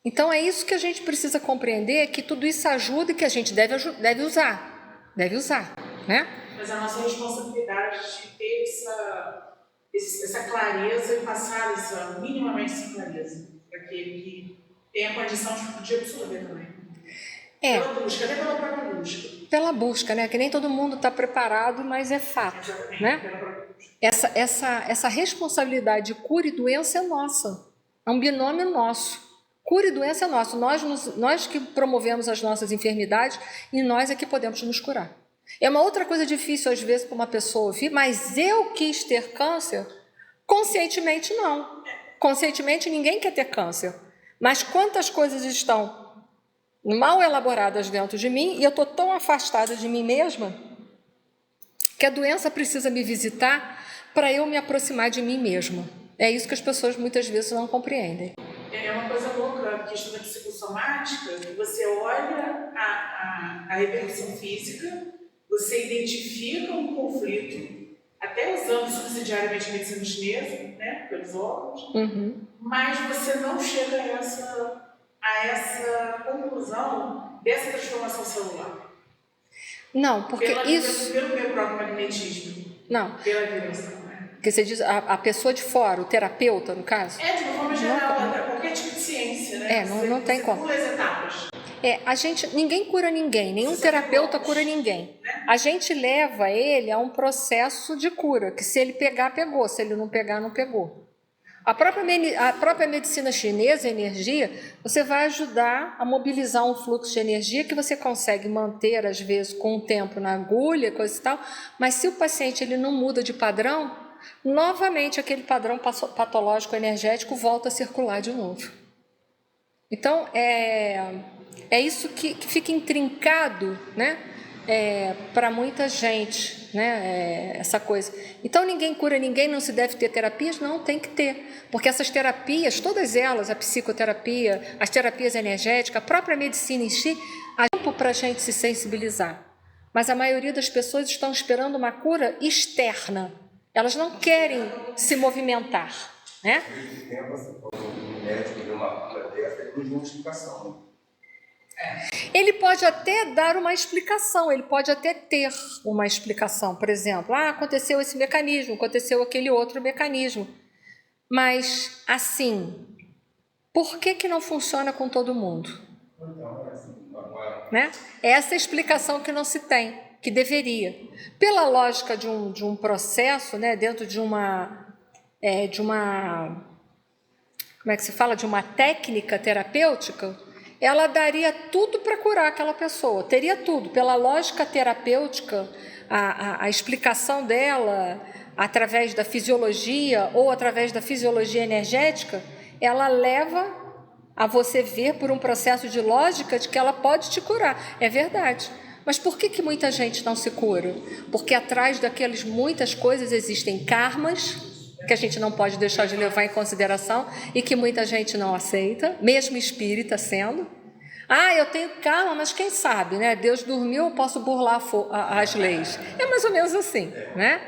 Então, é isso que a gente precisa compreender, que tudo isso ajuda e que a gente deve usar. Deve usar, né? Mas a nossa responsabilidade de ter essa clareza e passar minimamente essa clareza para aquele que tem a condição de absorver também. Pela busca, até pela própria busca. Pela busca, né? Que nem todo mundo está preparado, mas é fato. Exatamente, né? Pela própria busca. Essa responsabilidade de cura e doença é nossa. É um binômio nosso. Cura e doença é nosso. Nós que promovemos as nossas enfermidades e nós é que podemos nos curar. É uma outra coisa difícil, às vezes, para uma pessoa ouvir, mas eu quis ter câncer? Conscientemente, não. Conscientemente, ninguém quer ter câncer. Mas quantas coisas estão mal elaboradas dentro de mim e eu estou tão afastada de mim mesma que a doença precisa me visitar para eu me aproximar de mim mesma. É isso que as pessoas muitas vezes não compreendem. É uma coisa louca a questão da psicossomática. Você olha a repercussão física, você identifica um conflito, até usando subsidiariamente a medicina chinesa, né, pelos órgãos, mas você não chega a essa conclusão dessa transformação celular. Não, porque pelo meu próprio magnetismo. Não. Pela vibração. Porque você diz a pessoa de fora, o terapeuta, no caso? De uma forma geral, qualquer tipo de ciência, né? Não tem como. Pula as etapas. Ninguém cura ninguém, nenhum terapeuta cura ninguém. Né? A gente leva ele a um processo de cura, que se ele pegar, pegou, se ele não pegar, não pegou. A própria medicina chinesa, a energia, você vai ajudar a mobilizar um fluxo de energia que você consegue manter, às vezes, com o tempo na agulha, coisa e tal, mas se o paciente ele não muda de padrão, novamente aquele padrão patológico energético volta a circular de novo. Então, é isso que fica intrincado, né? Para muita gente, né? Essa coisa. Então, ninguém cura ninguém, não se deve ter terapias? Não, tem que ter. Porque essas terapias, todas elas, a psicoterapia, as terapias energéticas, a própria medicina em si, há tempo para a gente se sensibilizar. Mas a maioria das pessoas estão esperando uma cura externa. Elas não querem se movimentar, né? Muito tempo, assim, quando um médico deu uma cura dessa, ele não deu uma explicação, né? Ele pode até dar uma explicação, ele pode até ter uma explicação. Por exemplo, aconteceu esse mecanismo, aconteceu aquele outro mecanismo. Mas, assim, por que não funciona com todo mundo? Então, assim, agora... Né? Essa é a explicação que não se tem, que deveria. Pela lógica de um processo, né, dentro de uma como é que se fala? De uma técnica terapêutica, ela daria tudo para curar aquela pessoa, teria tudo. Pela lógica terapêutica, a explicação dela, através da fisiologia ou através da fisiologia energética, ela leva a você ver por um processo de lógica de que ela pode te curar. É verdade. Mas por que muita gente não se cura? Porque atrás daquelas muitas coisas existem karmas, que a gente não pode deixar de levar em consideração e que muita gente não aceita, mesmo espírita sendo. Eu tenho karma, mas quem sabe, né? Deus dormiu, eu posso burlar as leis. É mais ou menos assim, né?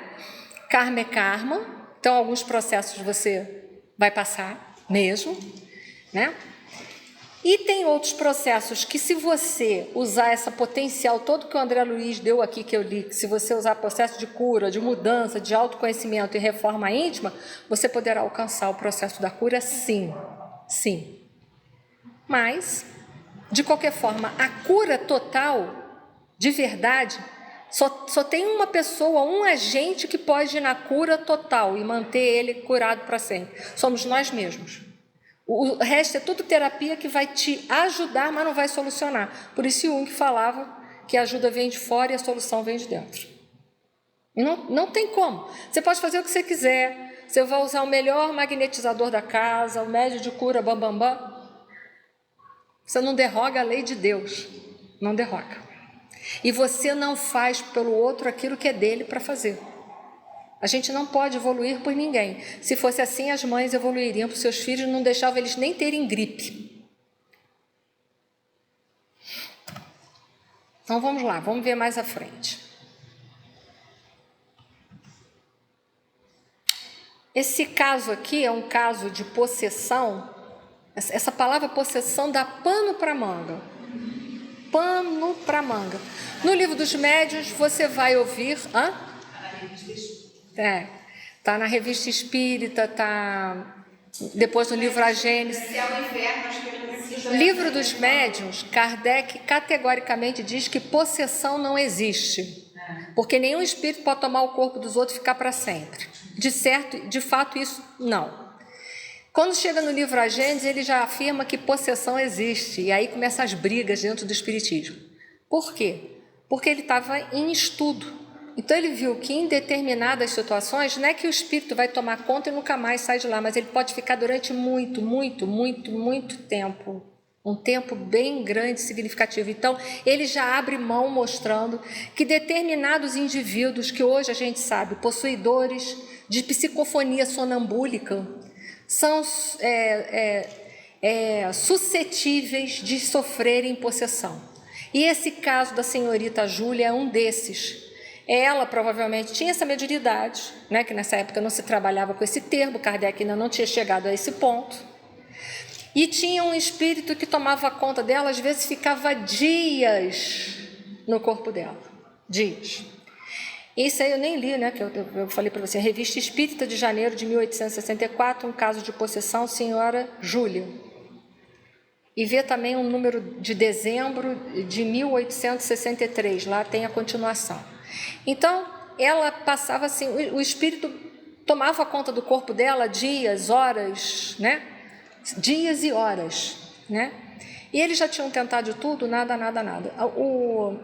Karma é karma, então alguns processos você vai passar mesmo, né? E tem outros processos que, se você usar essa potencial todo que o André Luiz deu aqui, que eu li, que se você usar processo de cura, de mudança, de autoconhecimento e reforma íntima, você poderá alcançar o processo da cura, sim. Sim. Mas, de qualquer forma, a cura total, de verdade, só tem uma pessoa, um agente que pode ir na cura total e manter ele curado para sempre. Somos nós mesmos. O resto é tudo terapia que vai te ajudar, mas não vai solucionar. Por isso Jung falava que a ajuda vem de fora e a solução vem de dentro. Não tem como. Você pode fazer o que você quiser, você vai usar o melhor magnetizador da casa, o médio de cura, bam. Você não derroga a lei de Deus, não derroga. E você não faz pelo outro aquilo que é dele para fazer. A gente não pode evoluir por ninguém. Se fosse assim, as mães evoluiriam para os seus filhos e não deixavam eles nem terem gripe. Então vamos lá, vamos ver mais à frente. Esse caso aqui é um caso de possessão. Essa palavra possessão dá pano para manga. Pano para manga. No livro dos médiuns você vai ouvir... Tá na Revista Espírita, tá depois no livro A Gênese. Livro dos Médiuns, Kardec categoricamente diz que possessão não existe, porque nenhum espírito pode tomar o corpo dos outros e ficar para sempre. De fato, isso não. Quando chega no livro A Gênese, ele já afirma que possessão existe, e aí começam as brigas dentro do espiritismo. Por quê? Porque ele estava em estudo. Então ele viu que em determinadas situações, não é que o espírito vai tomar conta e nunca mais sai de lá, mas ele pode ficar durante muito tempo, um tempo bem grande, significativo. Então ele já abre mão mostrando que determinados indivíduos, que hoje a gente sabe, possuidores de psicofonia sonambúlica, são suscetíveis de sofrerem possessão. E esse caso da senhorita Júlia é um desses. Ela provavelmente tinha essa mediunidade, né, que nessa época não se trabalhava com esse termo, Kardec ainda não tinha chegado a esse ponto, e tinha um espírito que tomava conta dela, às vezes ficava dias no corpo dela, dias. Isso aí eu nem li, né, que eu falei para você, Revista Espírita de janeiro de 1864, um caso de possessão, senhora Júlia. E vê também um número de dezembro de 1863, lá tem a continuação. Então, ela passava assim, o espírito tomava conta do corpo dela dias, horas, né? Dias e horas, né? E eles já tinham tentado de tudo, nada.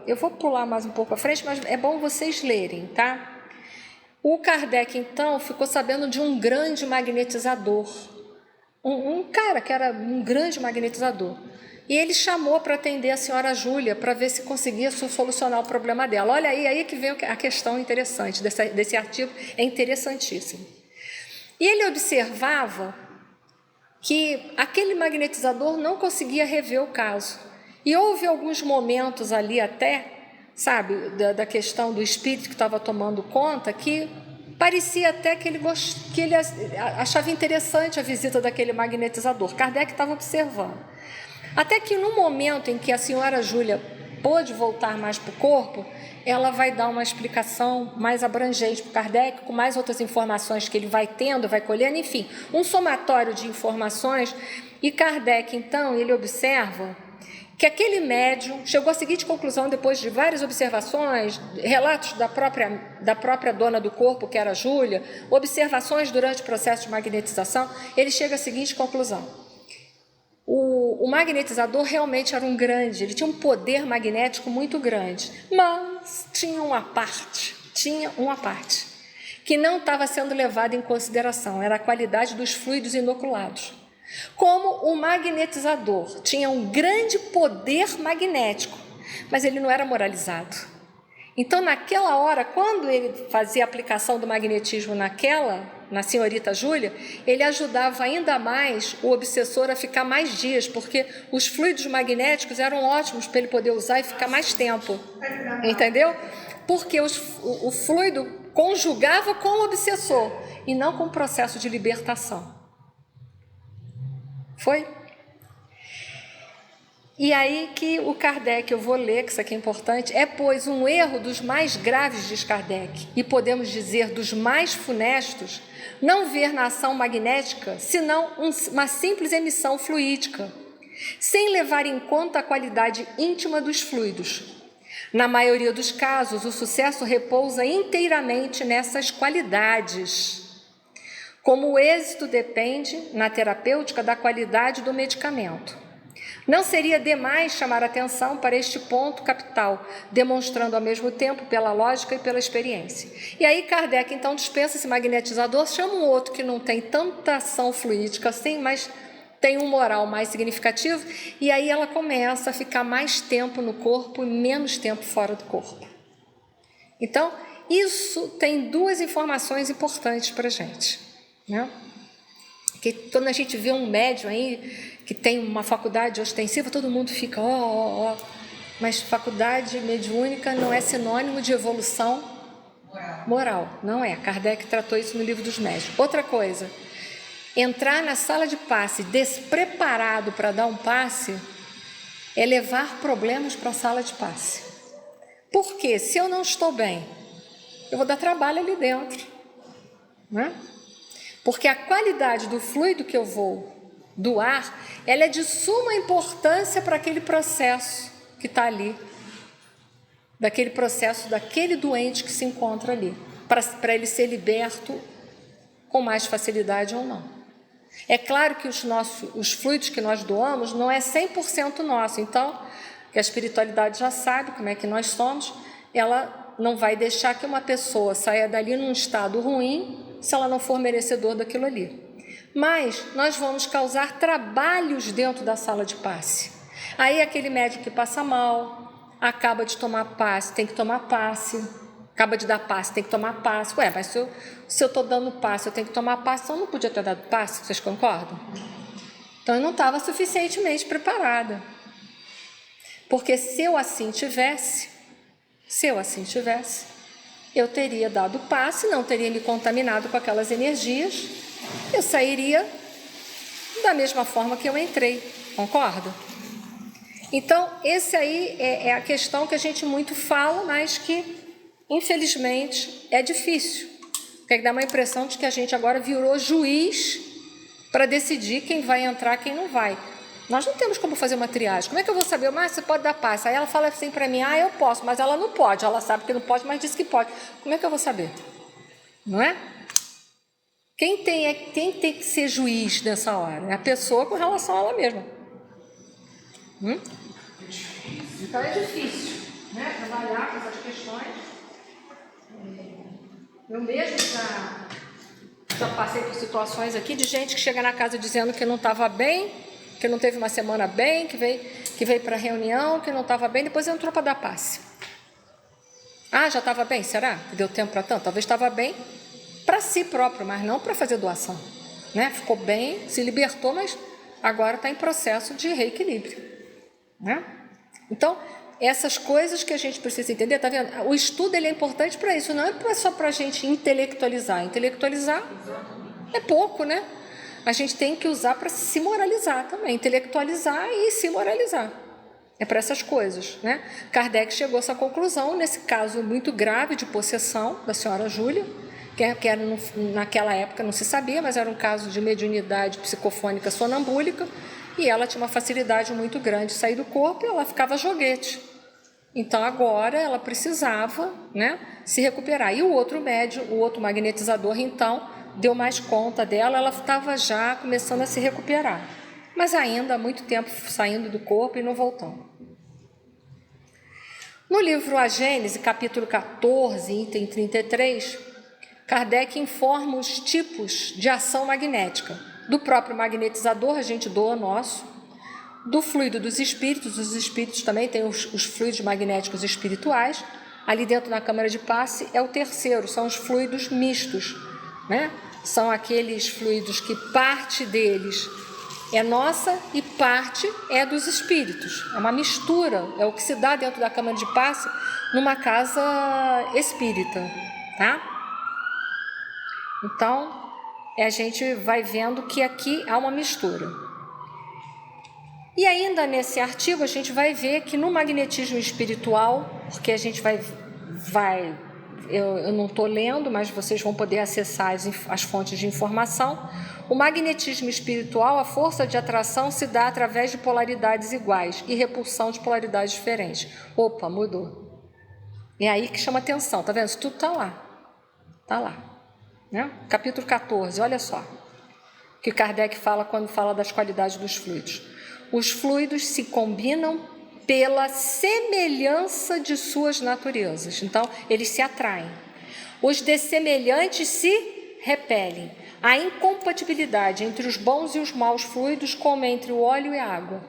Eu vou pular mais um pouco à frente, mas é bom vocês lerem, tá? O Kardec, então, ficou sabendo de um grande magnetizador. Um cara que era um grande magnetizador. E ele chamou para atender a senhora Júlia, para ver se conseguia solucionar o problema dela. Olha aí que vem a questão interessante desse artigo, é interessantíssimo. E ele observava que aquele magnetizador não conseguia rever o caso. E houve alguns momentos ali até, sabe, da questão do espírito que estava tomando conta, que parecia até que ele achava interessante a visita daquele magnetizador. Kardec estava observando. Até que no momento em que a senhora Júlia pôde voltar mais para o corpo, ela vai dar uma explicação mais abrangente para o Kardec, com mais outras informações que ele vai tendo, vai colhendo, enfim, um somatório de informações. E Kardec, então, ele observa que aquele médium chegou à seguinte conclusão, depois de várias observações, relatos da própria dona do corpo, que era a Júlia, observações durante o processo de magnetização, ele chega à seguinte conclusão. O magnetizador realmente era ele tinha um poder magnético muito grande, mas tinha uma parte, que não estava sendo levada em consideração, era a qualidade dos fluidos inoculados. Como o magnetizador tinha um grande poder magnético, mas ele não era moralizado. Então, naquela hora, quando ele fazia a aplicação do magnetismo na senhorita Júlia, ele ajudava ainda mais o obsessor a ficar mais dias, porque os fluidos magnéticos eram ótimos para ele poder usar e ficar mais tempo. Entendeu? Porque o fluido conjugava com o obsessor e não com o processo de libertação. Foi? E aí que o Kardec, eu vou ler, que isso aqui é importante, pois, um erro dos mais graves, diz Kardec, e podemos dizer dos mais funestos, não ver na ação magnética senão uma simples emissão fluídica, sem levar em conta a qualidade íntima dos fluidos. Na maioria dos casos, o sucesso repousa inteiramente nessas qualidades. Como o êxito depende, na terapêutica, da qualidade do medicamento. Não seria demais chamar atenção para este ponto capital, demonstrando ao mesmo tempo pela lógica e pela experiência. E aí Kardec então dispensa esse magnetizador, chama um outro que não tem tanta ação fluídica assim, mas tem um moral mais significativo, e aí ela começa a ficar mais tempo no corpo e menos tempo fora do corpo. Então, isso tem duas informações importantes para a gente, né? Que quando a gente vê um médium aí que tem uma faculdade ostensiva, todo mundo fica ó. Mas faculdade mediúnica não é sinônimo de evolução moral. Não é. Kardec tratou isso no Livro dos Médiuns. Outra coisa, entrar na sala de passe despreparado para dar um passe é levar problemas para a sala de passe. Porque se eu não estou bem, eu vou dar trabalho ali dentro, né? Porque a qualidade do fluido que eu vou doar, ela é de suma importância para aquele processo que está ali, daquele processo daquele doente que se encontra ali, para ele ser liberto com mais facilidade ou não. É claro que os fluidos que nós doamos não é 100% nosso, então, que a espiritualidade já sabe como é que nós somos, ela não vai deixar que uma pessoa saia dali num estado ruim se ela não for merecedor daquilo ali. Mas nós vamos causar trabalhos dentro da sala de passe. Aí aquele médico que passa mal, acaba de tomar passe, tem que tomar passe, acaba de dar passe, tem que tomar passe. Ué, mas se eu estou dando passe, eu tenho que tomar passe, então eu não podia ter dado passe, vocês concordam? Então eu não estava suficientemente preparada. Porque se eu assim tivesse, eu teria dado passe, não teria me contaminado com aquelas energias, eu sairia da mesma forma que eu entrei, concorda? Então, esse aí é a questão que a gente muito fala, mas que, infelizmente, é difícil. Porque dá uma impressão de que a gente agora virou juiz para decidir quem vai entrar, quem não vai. Nós não temos como fazer uma triagem. Como é que eu vou saber? Mas você pode dar passe. Aí ela fala assim para mim, eu posso, mas ela não pode. Ela sabe que não pode, mas diz que pode. Como é que eu vou saber? Não é? Quem tem que ser juiz nessa hora? É a pessoa com relação a ela mesma. Então é difícil, né? Trabalhar com essas questões. Eu mesmo já passei por situações aqui de gente que chega na casa dizendo que não estava bem, que não teve uma semana bem, que veio para a reunião, que não estava bem, depois entrou para dar passe. Já estava bem? Será que deu tempo para tanto? Talvez estava bem para si próprio, mas não para fazer doação, né? Ficou bem, se libertou, mas agora está em processo de reequilíbrio, né? Então, essas coisas que a gente precisa entender, tá vendo? O estudo ele é importante para isso, não é só para a gente intelectualizar. Intelectualizar é pouco, né? A gente tem que usar para se moralizar também, intelectualizar e se moralizar. É para essas coisas, né? Kardec chegou a essa conclusão nesse caso muito grave de possessão da senhora Júlia, que era, naquela época não se sabia, mas era um caso de mediunidade psicofônica sonambúlica, e ela tinha uma facilidade muito grande de sair do corpo e ela ficava joguete. Então agora ela precisava, né, se recuperar. E o outro médium, o outro magnetizador, então, deu mais conta dela, ela estava já começando a se recuperar. Mas ainda há muito tempo saindo do corpo e não voltando. No livro A Gênese, capítulo 14, item 33, Kardec informa os tipos de ação magnética. Do próprio magnetizador, a gente doa nosso. Do fluido dos espíritos, os espíritos também têm os fluidos magnéticos espirituais. Ali dentro na câmara de passe é o terceiro, são os fluidos mistos, né? São aqueles fluidos que parte deles é nossa e parte é dos espíritos. É uma mistura, é o que se dá dentro da câmara de passe numa casa espírita, tá? Então, a gente vai vendo que aqui há uma mistura. E ainda nesse artigo a gente vai ver que no magnetismo espiritual, porque a gente eu não estou lendo, mas vocês vão poder acessar as fontes de informação. O magnetismo espiritual, a força de atração se dá através de polaridades iguais e repulsão de polaridades diferentes. Opa, mudou. É aí que chama atenção, tá vendo? Isso tudo está lá, né? Capítulo 14, olha só o que Kardec fala quando fala das qualidades dos fluidos. Os fluidos se combinam pela semelhança de suas naturezas. Então, eles se atraem. Os dessemelhantes se repelem. Há incompatibilidade entre os bons e os maus fluidos, como entre o óleo e a água.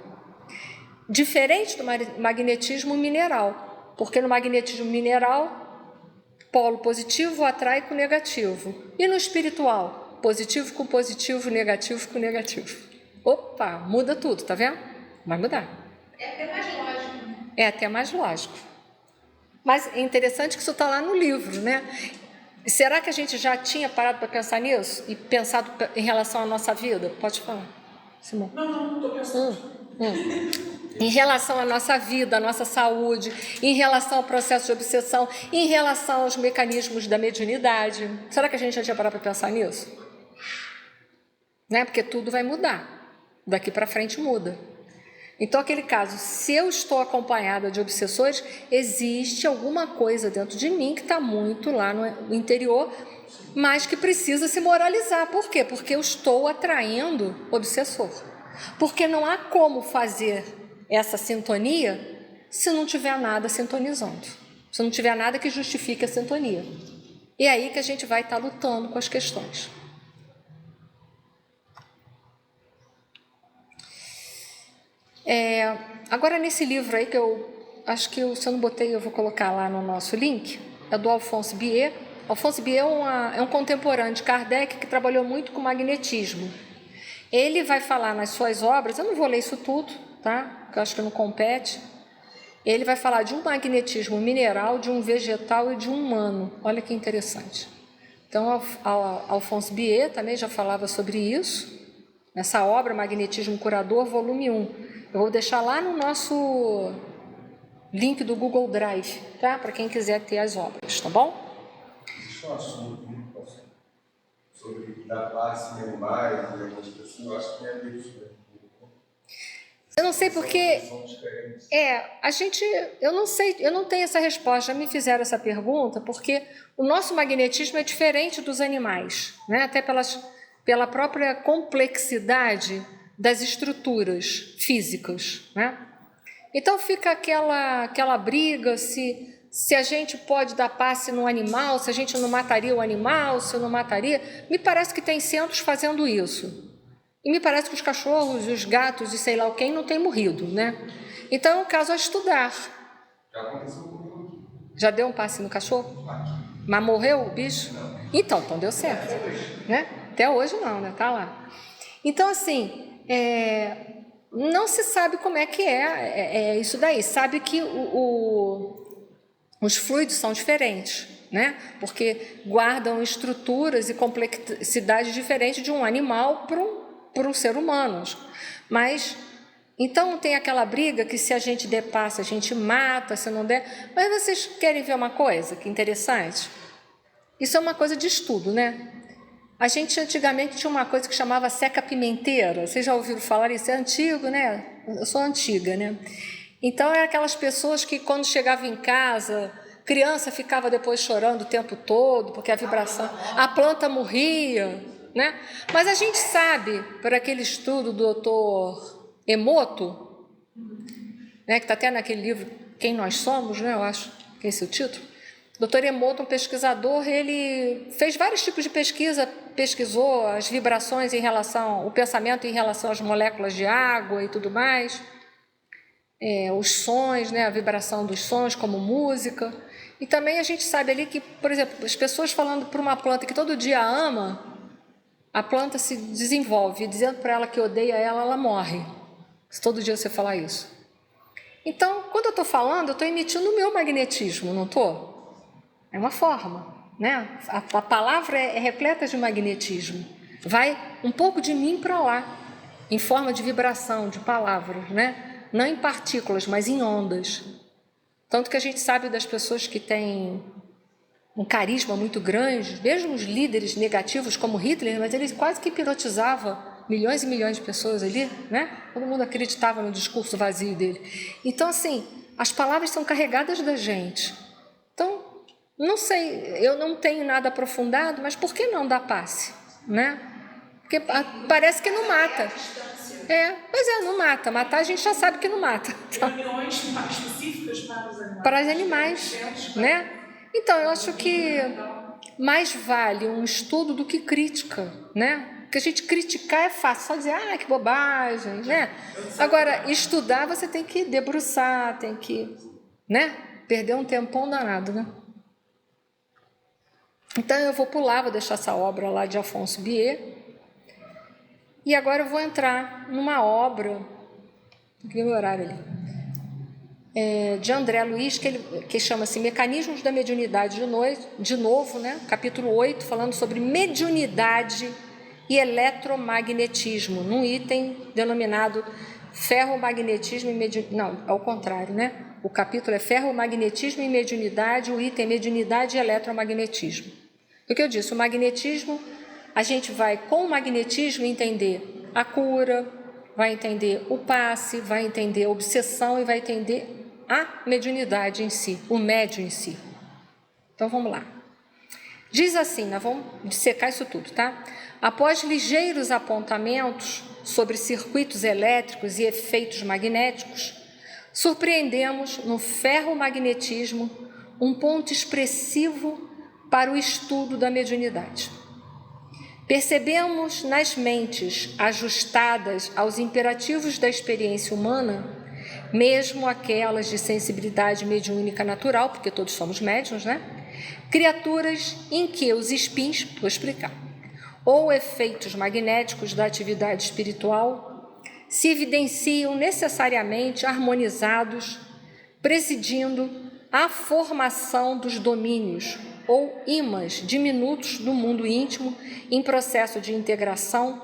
Diferente do magnetismo mineral, porque no magnetismo mineral, polo positivo atrai com negativo. E no espiritual, positivo com positivo, negativo com negativo. Opa, muda tudo, tá vendo? Vai mudar. É até mais lógico, né? É até mais lógico. Mas é interessante que isso está lá no livro, né? Será que a gente já tinha parado para pensar nisso? E pensado em relação à nossa vida? Pode falar, Simão. Não estou pensando. Em relação à nossa vida, à nossa saúde, em relação ao processo de obsessão, em relação aos mecanismos da mediunidade. Será que a gente já tinha parado para pensar nisso? Né? Porque tudo vai mudar. Daqui para frente muda. Então, aquele caso, se eu estou acompanhada de obsessores, existe alguma coisa dentro de mim que está muito lá no interior, mas que precisa se moralizar. Por quê? Porque eu estou atraindo obsessor. Porque não há como fazer essa sintonia se não tiver nada sintonizando, se não tiver nada que justifique a sintonia. E é aí que a gente vai estar lutando com as questões. Agora, nesse livro aí, que eu acho que se eu não botei, eu vou colocar lá no nosso link, é do Alphonse Biet. Alphonse Biet é um contemporâneo de Kardec que trabalhou muito com magnetismo. Ele vai falar nas suas obras, eu não vou ler isso tudo, tá? Porque eu acho que não compete. Ele vai falar de um magnetismo mineral, de um vegetal e de um humano. Olha que interessante. Então, Alphonse Biet também já falava sobre isso, nessa obra Magnetismo Curador, volume 1. Eu vou deixar lá no nosso link do Google Drive, tá? Para quem quiser ter as obras, tá bom? Existe um assunto sobre dar passe em animais e algumas pessoas, eu acho que tem a ver isso, né? Eu não sei porque eu não sei, eu não tenho essa resposta. Já me fizeram essa pergunta porque o nosso magnetismo é diferente dos animais, né? Até pela própria complexidade das estruturas físicas, né? Então fica aquela briga se a gente pode dar passe no animal, se a gente não mataria o animal, se não mataria. Me parece que tem centros fazendo isso. E me parece que os cachorros, os gatos e sei lá quem não têm morrido, né? Então é um caso a estudar. Já aconteceu comigo. Já deu um passe no cachorro? Mas morreu o bicho? Então deu certo. Né? Até hoje não, né? Tá lá. Então, assim, não se sabe como é que é isso daí. Sabe que os fluidos são diferentes, né? Porque guardam estruturas e complexidades diferentes de um animal para um ser humano. Mas, então, tem aquela briga que se a gente der passe, a gente mata, se não der. Mas vocês querem ver uma coisa que interessante? Isso é uma coisa de estudo, né? A gente antigamente tinha uma coisa que chamava seca-pimenteira. Vocês já ouviram falar isso? É antigo, né? Eu sou antiga, né? Então, eram aquelas pessoas que, quando chegavam em casa, criança ficava depois chorando o tempo todo, porque a vibração... A planta morria, né? Mas a gente sabe, por aquele estudo do doutor Emoto, né, que está até naquele livro Quem Nós Somos, né? Eu acho que esse é o título. Dr. Emoto, um pesquisador, ele fez vários tipos de pesquisa, pesquisou as vibrações em relação, o pensamento em relação às moléculas de água e tudo mais, os sons, né, a vibração dos sons como música. E também a gente sabe ali que, por exemplo, as pessoas falando para uma planta que todo dia ama, a planta se desenvolve, dizendo para ela que odeia ela, ela morre. Se todo dia você falar isso. Então, quando eu estou falando, eu estou emitindo o meu magnetismo, não estou? É uma forma, né? A palavra é repleta de magnetismo. Vai um pouco de mim para lá, em forma de vibração, de palavras, né? Não em partículas, mas em ondas. Tanto que a gente sabe das pessoas que têm um carisma muito grande, mesmo os líderes negativos como Hitler, mas ele quase que hipnotizava milhões e milhões de pessoas ali, né? Todo mundo acreditava no discurso vazio dele. Então, assim, as palavras são carregadas da gente. Então, não sei, eu não tenho nada aprofundado, mas por que não dar passe, né? Porque parece que não mata. Pois é, não mata. Matar a gente já sabe que não mata. Reuniões específicas para os animais. Para os animais, né? Então, eu acho que mais vale um estudo do que crítica, né? Porque a gente criticar é fácil, só dizer, que bobagem, né? Agora, estudar você tem que debruçar, tem que, né? Perder um tempão danado, né? Então, eu vou pular, vou deixar essa obra lá de Afonso Bier. E agora eu vou entrar numa obra, tem que ver o horário ali, de André Luiz, que chama-se Mecanismos da Mediunidade de novo, né? Capítulo 8, falando sobre mediunidade e eletromagnetismo, num item denominado ferromagnetismo e mediunidade. Não, ao contrário, né? O capítulo é ferromagnetismo e mediunidade, o item é mediunidade e eletromagnetismo. O que eu disse, o magnetismo, a gente vai com o magnetismo entender a cura, vai entender o passe, vai entender a obsessão e vai entender a mediunidade em si, o médium em si. Então, vamos lá. Diz assim, nós vamos dissecar isso tudo, tá? Após ligeiros apontamentos sobre circuitos elétricos e efeitos magnéticos, surpreendemos no ferromagnetismo um ponto expressivo para o estudo da mediunidade. Percebemos nas mentes ajustadas aos imperativos da experiência humana, mesmo aquelas de sensibilidade mediúnica natural, porque todos somos médiuns, né? Criaturas em que os spins, vou explicar, ou efeitos magnéticos da atividade espiritual se evidenciam necessariamente harmonizados, presidindo à formação dos domínios ou ímãs diminutos do mundo íntimo em processo de integração,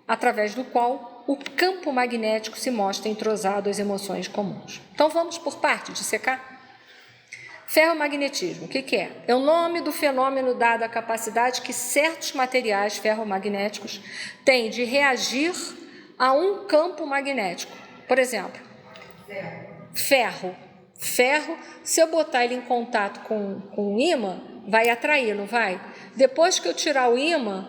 através do qual o campo magnético se mostra entrosado às emoções comuns. Então, vamos por parte, dissecar. Ferromagnetismo, o que é? É o nome do fenômeno dado à capacidade que certos materiais ferromagnéticos têm de reagir a um campo magnético. Por exemplo, ferro. Ferro, se eu botar ele em contato com um ímã, vai atrair, não vai? Depois que eu tirar o ímã,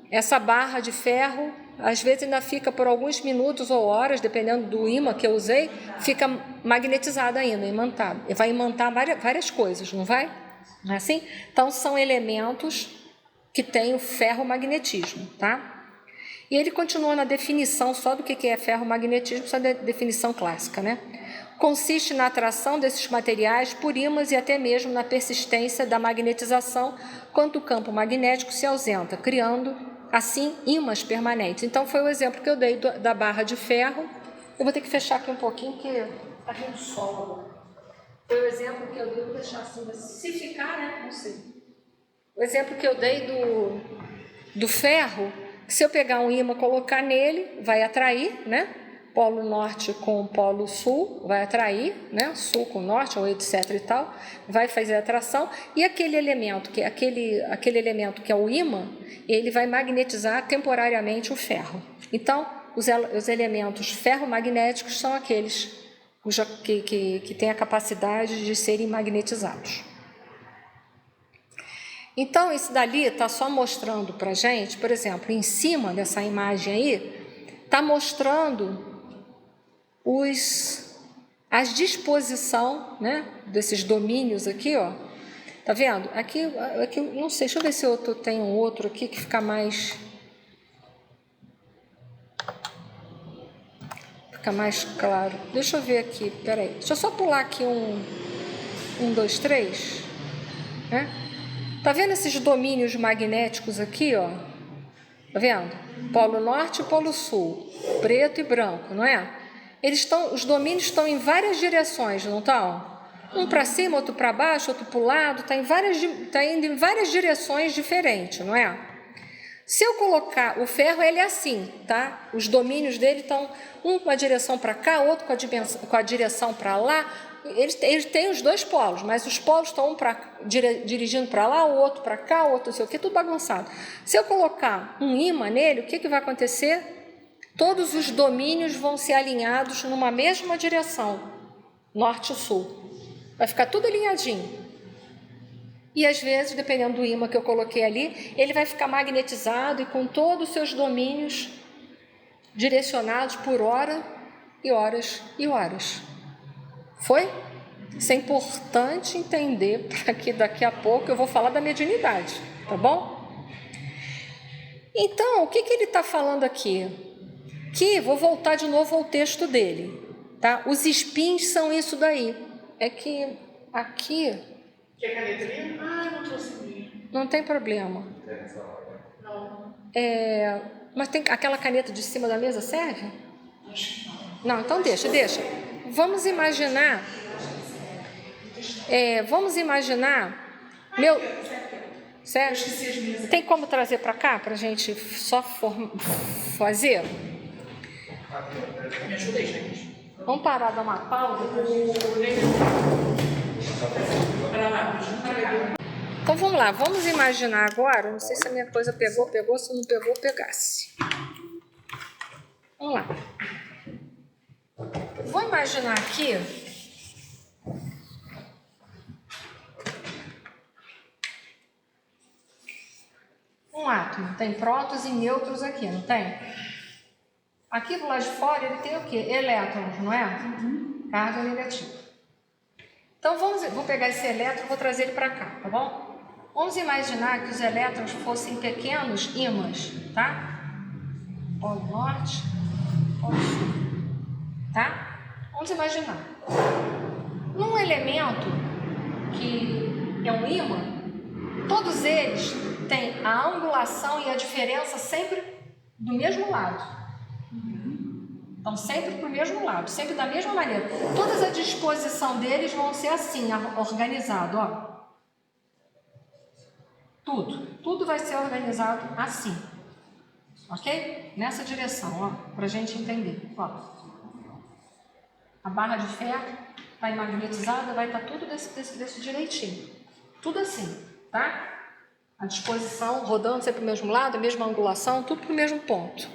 essa barra de ferro, às vezes ainda fica por alguns minutos ou horas, dependendo do ímã que eu usei, fica magnetizada ainda, imantada. E vai imantar várias coisas, não vai? Não é assim? Então, são elementos que têm o ferromagnetismo, tá? E ele continua na definição só do que é ferromagnetismo, só da definição clássica, né? Consiste na atração desses materiais por ímãs e até mesmo na persistência da magnetização quando o campo magnético se ausenta, criando, assim, ímãs permanentes. Então, foi o exemplo que eu dei da barra de ferro. Eu vou ter que fechar aqui um pouquinho, porque está vindo sol agora. Foi o exemplo que eu dei, vou deixar assim, se ficar, né? Não sei. O exemplo que eu dei do ferro, que se eu pegar um ímã e colocar nele, vai atrair, né? Polo norte com polo sul, vai atrair, né? Sul com norte, ou etc e tal, vai fazer atração, e aquele elemento que é o ímã, ele vai magnetizar temporariamente o ferro. Então, os elementos ferromagnéticos são aqueles que têm a capacidade de serem magnetizados. Então, isso dali está só mostrando para a gente, por exemplo, em cima dessa imagem aí, está mostrando as disposição, né, desses domínios aqui, ó. Tá vendo? Aqui, não sei, deixa eu ver se tem um outro aqui que fica mais claro. Deixa eu ver aqui, peraí. Deixa eu só pular aqui um, dois, três, né? Tá vendo esses domínios magnéticos aqui, ó? Tá vendo? Polo norte e polo sul, preto e branco, não é? Os domínios estão em várias direções, não estão? Um para cima, outro para baixo, outro para o lado, está indo em várias direções diferentes, não é? Se eu colocar o ferro, ele é assim, tá? Os domínios dele estão um com a direção para cá, outro com a direção para lá. Eles têm os dois polos, mas os polos estão dirigindo para lá, o outro para cá, o outro não sei o que, tudo bagunçado. Se eu colocar um ímã nele, o que vai acontecer? Todos os domínios vão ser alinhados numa mesma direção, norte e sul. Vai ficar tudo alinhadinho. E às vezes, dependendo do ímã que eu coloquei ali, ele vai ficar magnetizado e com todos os seus domínios direcionados por hora e horas e horas. Foi? Isso é importante entender, para que daqui a pouco eu vou falar da mediunidade, tá bom? Então, o que ele está falando aqui? Que, vou voltar de novo ao texto dele, tá? Os espinhos são isso daí. É que aqui... Quer caneta ali? Ah, não trouxe minha. Não tem problema. Não, Mas tem aquela caneta de cima da mesa, serve? acho que não. Não, então deixa. Vamos imaginar... Meu... Sério? Esqueci as minhas. Tem como trazer para cá, para a gente só fazer? Me ajuda aí, gente. Vamos parar, dar uma pausa? Para lá, para cá. Então vamos lá, vamos imaginar agora, não sei se a minha coisa pegou, se não pegou, pegasse. Vamos lá. Vou imaginar aqui um átomo, tem prótons e nêutrons aqui, não tem? Aqui do lado de fora ele tem o quê? Elétrons, não é? Carga negativa. Então vou pegar esse elétron e vou trazer ele para cá, tá bom? Vamos imaginar que os elétrons fossem pequenos ímãs, tá? Polo norte, polo sul, tá? Vamos imaginar. Num elemento que é um ímã, todos eles têm a angulação e a diferença sempre do mesmo lado. Então, sempre para o mesmo lado, sempre da mesma maneira. Toda a disposição deles vão ser assim, organizado, ó. Tudo vai ser organizado assim. Ok? Nessa direção, ó, para a gente entender. Ó. A barra de ferro está magnetizada, vai estar tudo desse direitinho. Tudo assim, tá? A disposição rodando sempre para o mesmo lado, a mesma angulação, tudo para o mesmo ponto.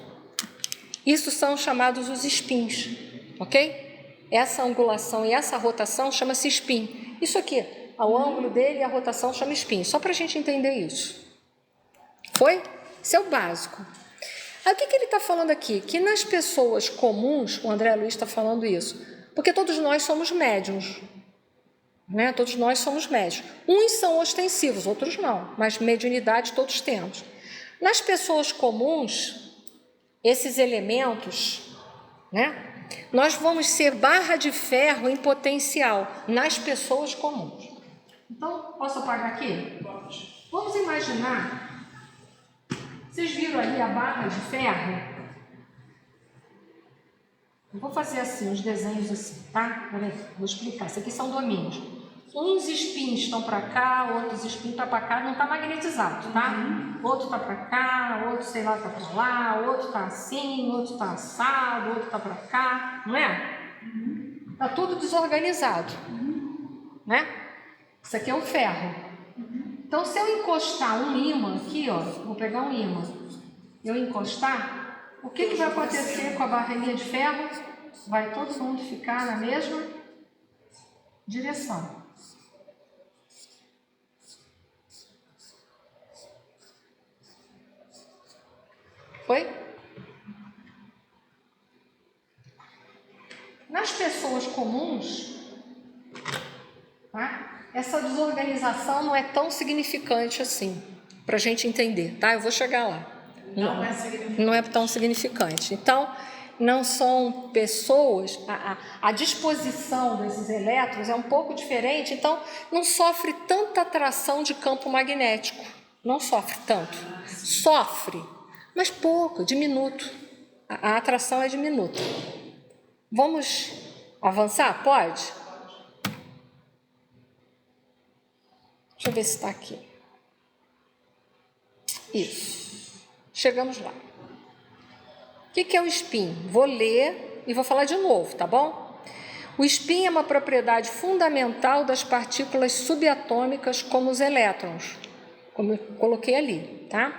Isso são chamados os spins, ok? Essa angulação e essa rotação chama-se spin. Isso aqui, o ângulo dele e a rotação chama spin, só para a gente entender isso. Foi? Isso é o básico. Aí o que ele está falando aqui? Que nas pessoas comuns, o André Luiz está falando isso, porque todos nós somos médiuns, né? Todos nós somos médiuns. Uns são ostensivos, outros não, mas mediunidade todos temos. Nas pessoas comuns, esses elementos, né? Nós vamos ser barra de ferro em potencial nas pessoas comuns. Então, posso apagar aqui? Vamos imaginar. Vocês viram ali a barra de ferro? Eu vou fazer assim, os desenhos assim, tá? Peraí, vou explicar. Isso aqui são domínios. Uns espinhos estão para cá, outros espinhos estão para cá, não está magnetizado, tá? Outro está para cá, outro, sei lá, está para lá, outro está assim, outro está assado, outro está para cá, não é? Está tudo desorganizado, né? Isso aqui é um ferro. Então, se eu encostar um ímã aqui, ó, vou pegar um ímã, eu encostar, o que vai acontecer com a barrinha de ferro? Vai todo mundo ficar na mesma direção. Foi? Nas pessoas comuns, tá? Essa desorganização não é tão significante assim, para a gente entender, tá? Eu vou chegar lá. Não é tão significante. Então, não são pessoas, a disposição desses elétrons é um pouco diferente, então não sofre tanta atração de campo magnético. Não sofre tanto. Sofre, mas pouco, diminuto. A atração é diminuta. Vamos avançar? Pode? Deixa eu ver se está aqui. Isso. Chegamos lá. O que é o spin? Vou ler e vou falar de novo, tá bom? O spin é uma propriedade fundamental das partículas subatômicas, como os elétrons, como eu coloquei ali, tá?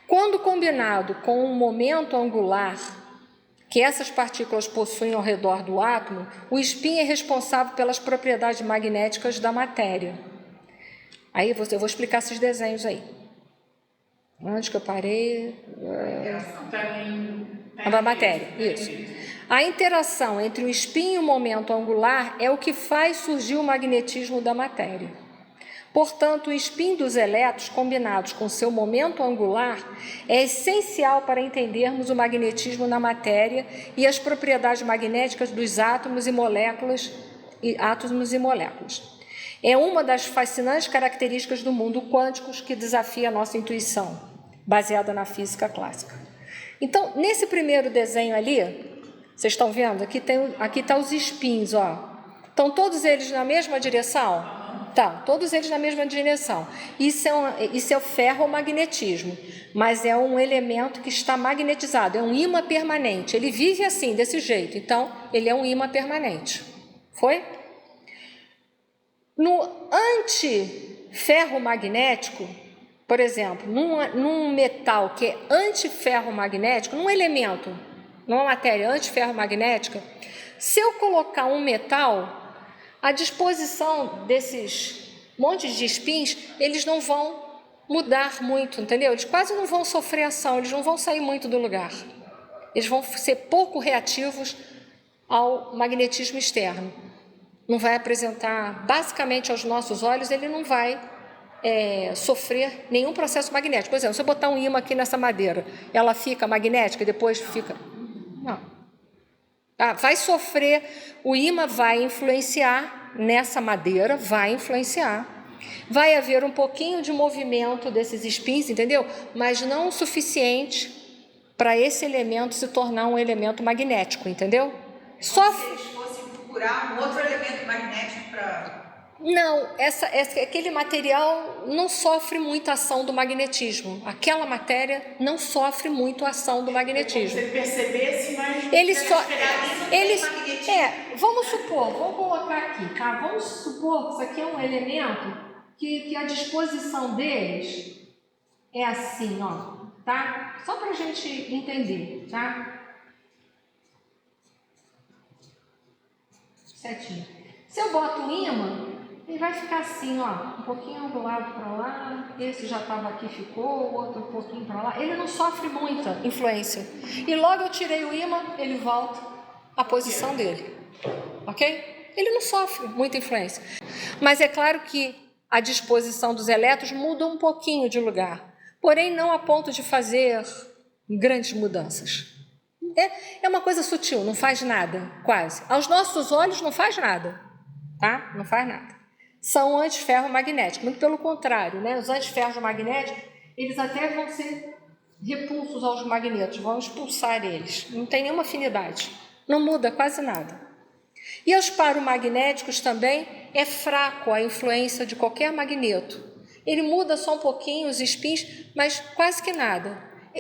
Quando combinado com um momento angular que essas partículas possuem ao redor do átomo, o spin é responsável pelas propriedades magnéticas da matéria. Aí eu vou explicar esses desenhos aí. Onde que eu parei? A matéria, isso. A interação entre o spin e o momento angular é o que faz surgir o magnetismo da matéria. Portanto, o spin dos elétrons combinados com seu momento angular é essencial para entendermos o magnetismo na matéria e as propriedades magnéticas dos átomos e moléculas. É uma das fascinantes características do mundo quântico que desafia a nossa intuição, baseada na física clássica. Então, nesse primeiro desenho ali, vocês estão vendo? Aqui tá os spins, ó. Estão todos eles na mesma direção? Tá, todos eles na mesma direção. Isso é o ferromagnetismo, mas é um elemento que está magnetizado, é um ímã permanente. Ele vive assim, desse jeito, então ele é um ímã permanente. Foi? No antiferromagnético, por exemplo, num metal que é antiferromagnético, num elemento, numa matéria antiferromagnética, se eu colocar um metal, a disposição desses montes de spins, eles não vão mudar muito, entendeu? Eles quase não vão sofrer ação, eles não vão sair muito do lugar. Eles vão ser pouco reativos ao magnetismo externo. Não vai apresentar, basicamente aos nossos olhos, ele não vai sofrer nenhum processo magnético. Por exemplo, se eu botar um ímã aqui nessa madeira, ela fica magnética e depois fica... Não. Vai sofrer, o ímã vai influenciar nessa madeira, vai influenciar. Vai haver um pouquinho de movimento desses spins, entendeu? Mas não o suficiente para esse elemento se tornar um elemento magnético, entendeu? Só se eles fossem procurar um outro elemento magnético para... Não, aquele material não sofre muito a ação do magnetismo. Aquela matéria não sofre muito a ação do magnetismo. Se você percebesse, mas... Vamos colocar aqui, tá? Vamos supor que isso aqui é um elemento que a disposição deles é assim, ó, tá? Só para a gente entender, tá? Certinho. Se eu boto um ímã, ele vai ficar assim, ó, um pouquinho do lado para lá, esse já estava aqui, ficou, o outro um pouquinho para lá. Ele não sofre muita influência. E logo eu tirei o ímã, ele volta à posição dele, ok? Ele não sofre muita influência. Mas é claro que a disposição dos elétrons muda um pouquinho de lugar, porém não a ponto de fazer grandes mudanças. É uma coisa sutil, não faz nada, quase. Aos nossos olhos não faz nada, tá? Não faz nada. São antiferromagnéticos, muito pelo contrário, né? Os antiferromagnéticos, eles até vão ser repulsos aos magnetos, vão expulsar eles, não tem nenhuma afinidade, não muda quase nada. E aos paromagnéticos também é fraco a influência de qualquer magneto, ele muda só um pouquinho os spins, mas quase que nada.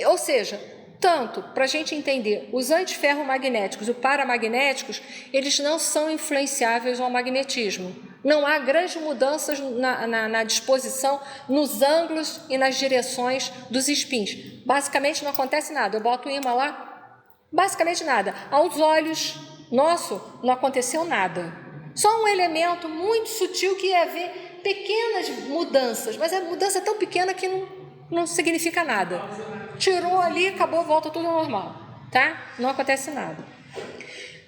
Ou seja, tanto, para a gente entender, os antiferromagnéticos e os paramagnéticos, eles não são influenciáveis ao magnetismo. Não há grandes mudanças na disposição, nos ângulos e nas direções dos spins. Basicamente não acontece nada. Eu boto o ímã lá, basicamente nada. Aos olhos nossos não aconteceu nada. Só um elemento muito sutil que ia haver pequenas mudanças, mas a mudança é tão pequena que não significa nada. Tirou ali, acabou, volta tudo ao normal, tá? Não acontece nada.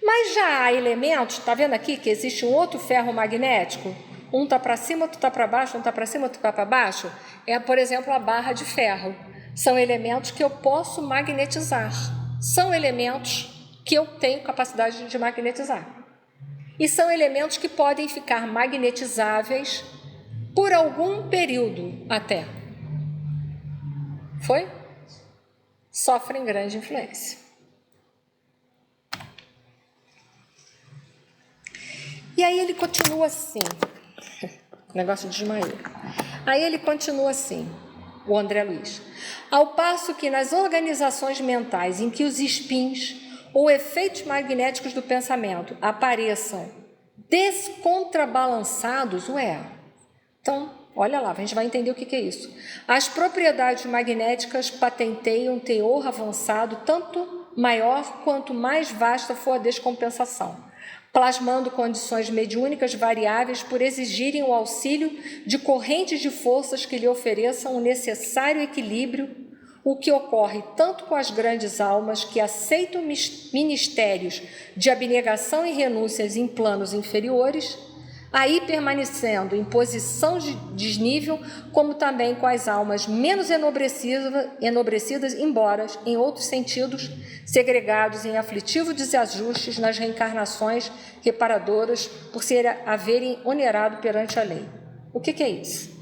Mas já há elementos, tá vendo aqui que existe um outro ferro magnético? Um está para cima, outro está para baixo, um está para cima, outro está para baixo. É, por exemplo, a barra de ferro. São elementos que eu posso magnetizar. São elementos que eu tenho capacidade de magnetizar. E são elementos que podem ficar magnetizáveis por algum período até. Foi? Sofrem grande influência. E aí ele continua assim, negócio de desmaiou. Aí ele continua assim, o André Luiz. Ao passo que nas organizações mentais em que os spins ou efeitos magnéticos do pensamento apareçam descontrabalançados, então, olha lá, a gente vai entender o que é isso. As propriedades magnéticas patenteiam um teor avançado tanto maior quanto mais vasta for a descompensação, plasmando condições mediúnicas variáveis por exigirem o auxílio de correntes de forças que lhe ofereçam o necessário equilíbrio, o que ocorre tanto com as grandes almas que aceitam ministérios de abnegação e renúncias em planos inferiores, aí permanecendo em posição de desnível, como também com as almas menos enobrecidas, embora, em outros sentidos, segregados em aflitivos desajustes nas reencarnações reparadoras por haverem onerado perante a lei. O que é isso?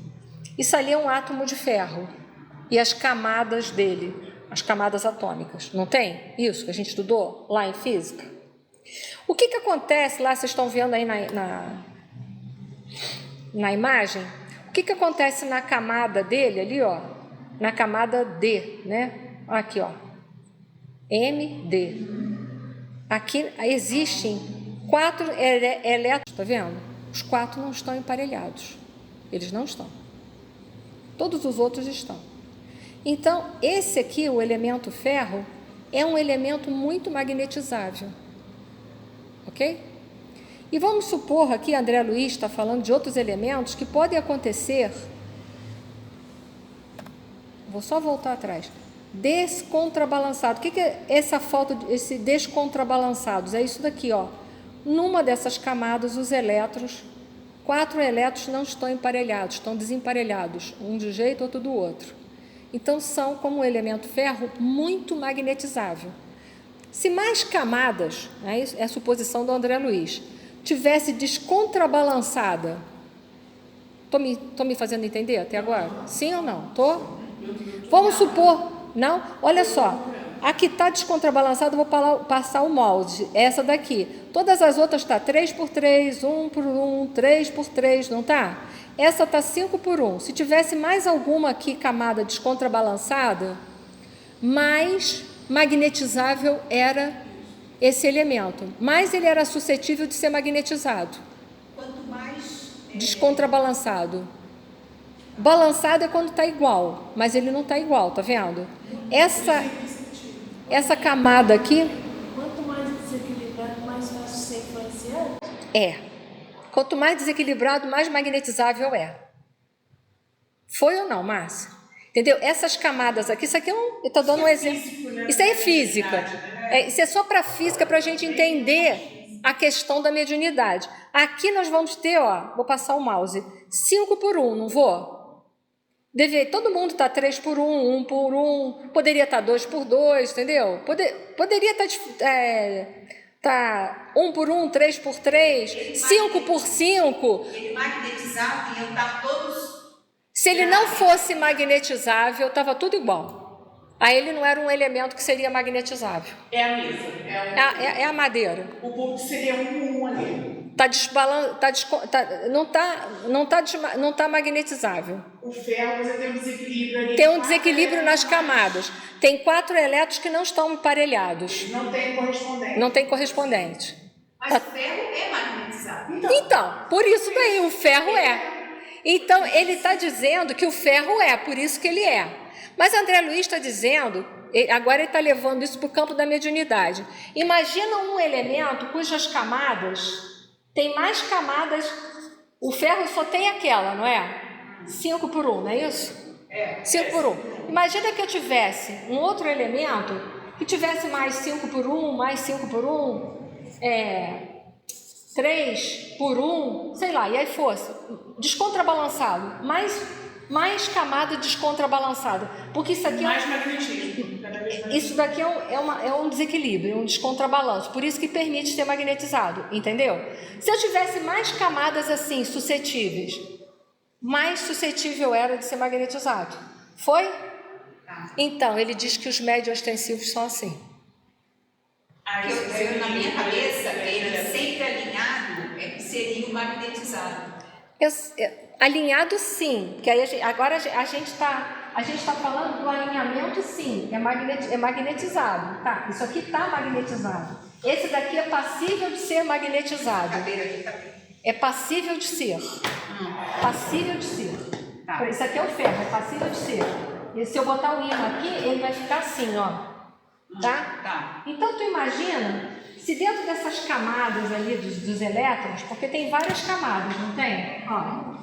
Isso ali é um átomo de ferro e as camadas dele, as camadas atômicas, não tem? Isso que a gente estudou lá em física? O que acontece lá, vocês estão vendo aí na imagem? O que acontece na camada dele ali, ó? Na camada D, né? Aqui, ó. MD. Aqui existem 4 elétrons, tá vendo? Os 4 não estão emparelhados. Eles não estão. Todos os outros estão. Então, esse aqui, o elemento ferro, é um elemento muito magnetizável. Ok? E vamos supor aqui, André Luiz está falando de outros elementos que podem acontecer. Vou só voltar atrás. Descontrabalançado. O que é essa falta, esse descontrabalançados? É isso daqui, ó. Numa dessas camadas, os elétrons, 4 elétrons não estão emparelhados, estão desemparelhados, um de um jeito, outro do outro. Então, são, como o elemento ferro, muito magnetizável. Se mais camadas, é a suposição do André Luiz, tivesse descontrabalançada, estou me fazendo entender até agora? Sim ou não? Estou? Vamos supor, não? Olha só, a que está descontrabalançada, eu vou passar o molde, essa daqui. Todas as outras está 3 por 3, 1 por 1, 3 por 3, não está? Essa está 5 por 1. Se tivesse mais alguma aqui camada descontrabalançada, mais magnetizável era esse elemento, mais ele era suscetível de ser magnetizado. Quanto mais descontrabalançado. Balançado é quando está igual, mas ele não está igual, tá vendo? Essa camada aqui Quanto mais desequilibrado, mais fácil ser influenciado? é. Quanto mais desequilibrado, mais magnetizável é. Foi ou não, Márcia? Entendeu? Essas camadas aqui, isso aqui eu estou dando um exemplo. Isso aí é física. Isso é só para física, para a gente entender a questão da mediunidade. Aqui nós vamos ter, ó, vou passar o mouse, 5 por 1, não vou? Todo mundo está 3 por 1, 1 por 1, poderia estar 2 por 2, entendeu? Poderia estar 1 por 1, 3 por 3, 5 por 5. ele magnetizado, iam estar todos. Se ele não fosse magnetizável, estava tudo igual. Aí ele não era um elemento que seria magnetizável. É a mesa. É a madeira. O bulbo seria um ali. Não tá magnetizável. O ferro, você tem um desequilíbrio ali. Tem um desequilíbrio nas camadas. Tem 4 elétrons que não estão emparelhados. Não tem correspondente. Não tem correspondente. Mas o ferro é magnetizado. Então, por isso daí, o ferro é. Então, ele está dizendo que o ferro é, por isso que ele é. Mas André Luiz está dizendo, agora ele está levando isso para o campo da mediunidade. Imagina um elemento cujas camadas, tem mais camadas, o ferro só tem aquela, não é? 5 por 1, não é isso? 5 por 1. Imagina que eu tivesse um outro elemento que tivesse mais 5 por 1, mais 5 por 1, 3 por 1, sei lá, e aí fosse descontrabalançado, mais camada descontrabalançada, porque isso aqui mais magnetismo. Cada vez mais. isso daqui é um desequilíbrio, um descontrabalanço, por isso que permite ser magnetizado, entendeu? Se eu tivesse mais camadas assim, suscetíveis, mais suscetível era de ser magnetizado. Foi? Então, ele diz que os médios ostensivos são assim. Eu, na minha cabeça, ele sempre alinhado é que seria o magnetizado. Alinhado, sim, porque aí agora a gente está falando do alinhamento, sim, é magnetizado, tá? Isso aqui está magnetizado. Esse daqui é passível de ser magnetizado. É passível de ser. Passível de ser. Tá. Isso aqui é o ferro, é passível de ser. E se eu botar o ímã aqui, ele vai ficar assim, ó. Tá? Então, tu imagina, se dentro dessas camadas ali dos elétrons, porque tem várias camadas, não tem? Ó,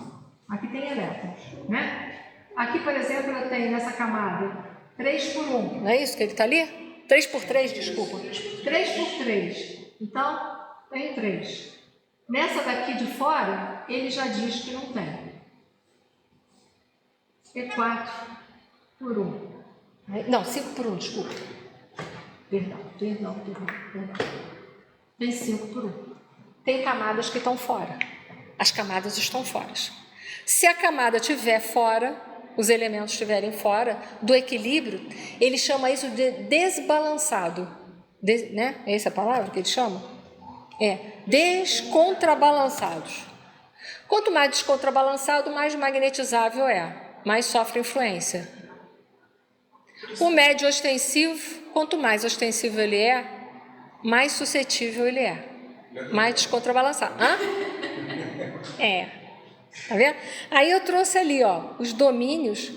aqui tem elétrons, né? Aqui, por exemplo, eu tenho nessa camada 3 por 1, não é isso que ele está ali? 3 por 3, desculpa. 3 por 3. Então, tem 3. Nessa daqui de fora, ele já diz que não tem. É 4 por 1. Não, 5 por 1, desculpa. Perdão. Tem 5 por 1. Tem camadas que estão fora. As camadas estão fora. Se a camada estiver fora, os elementos estiverem fora do equilíbrio, ele chama isso de desbalançado. Né? É essa a palavra que ele chama? Descontrabalançados. Quanto mais descontrabalançado, mais magnetizável é, mais sofre influência. O médio ostensivo, quanto mais ostensivo ele é, mais suscetível ele é, mais descontrabalançado. Hã? Tá vendo? Aí eu trouxe ali, ó, os domínios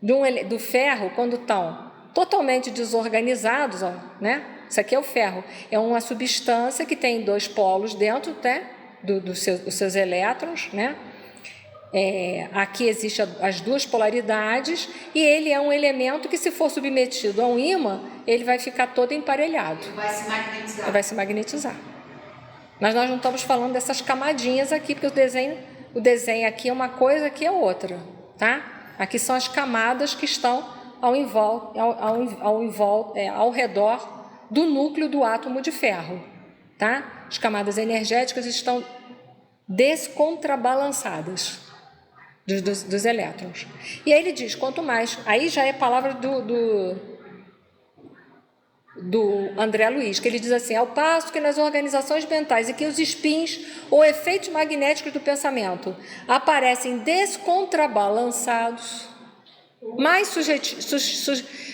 do ferro quando estão totalmente desorganizados, ó, né? Isso aqui é o ferro, é uma substância que tem 2 polos dentro, né? Dos seus elétrons, né? Aqui existem as 2 polaridades e ele é um elemento que, se for submetido a um ímã, ele vai ficar todo emparelhado. Ele vai se magnetizar. Ele vai se magnetizar. Mas nós não estamos falando dessas camadinhas aqui, porque o desenho aqui é uma coisa, aqui é outra, tá? Aqui são as camadas que estão ao redor do núcleo do átomo de ferro, tá? As camadas energéticas estão descontrabalançadas dos elétrons. E aí ele diz, quanto mais... Aí já é palavra do André Luiz, que ele diz assim: ao passo que nas organizações mentais e que os spins ou efeitos magnéticos do pensamento aparecem descontrabalançados,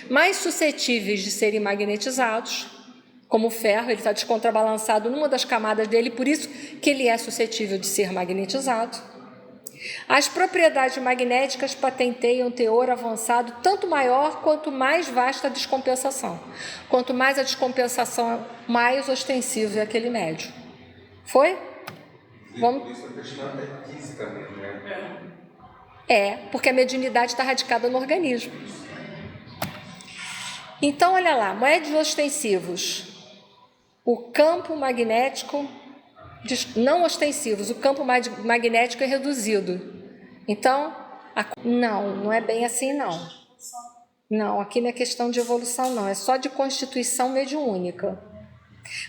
mais suscetíveis de serem magnetizados, como o ferro, ele está descontrabalançado numa das camadas dele, por isso que ele é suscetível de ser magnetizado. As propriedades magnéticas patenteiam um teor avançado tanto maior quanto mais vasta a descompensação. Quanto mais a descompensação, mais ostensivo é aquele médio. Foi? Vamos... Isso a questão é física mesmo, né? Porque a mediunidade está radicada no organismo. Então, olha lá, médios ostensivos. O campo magnético... não ostensivos, o campo magnético é reduzido. Então, não é bem assim, não. Não, aqui não é questão de evolução, não. É só de constituição mediúnica.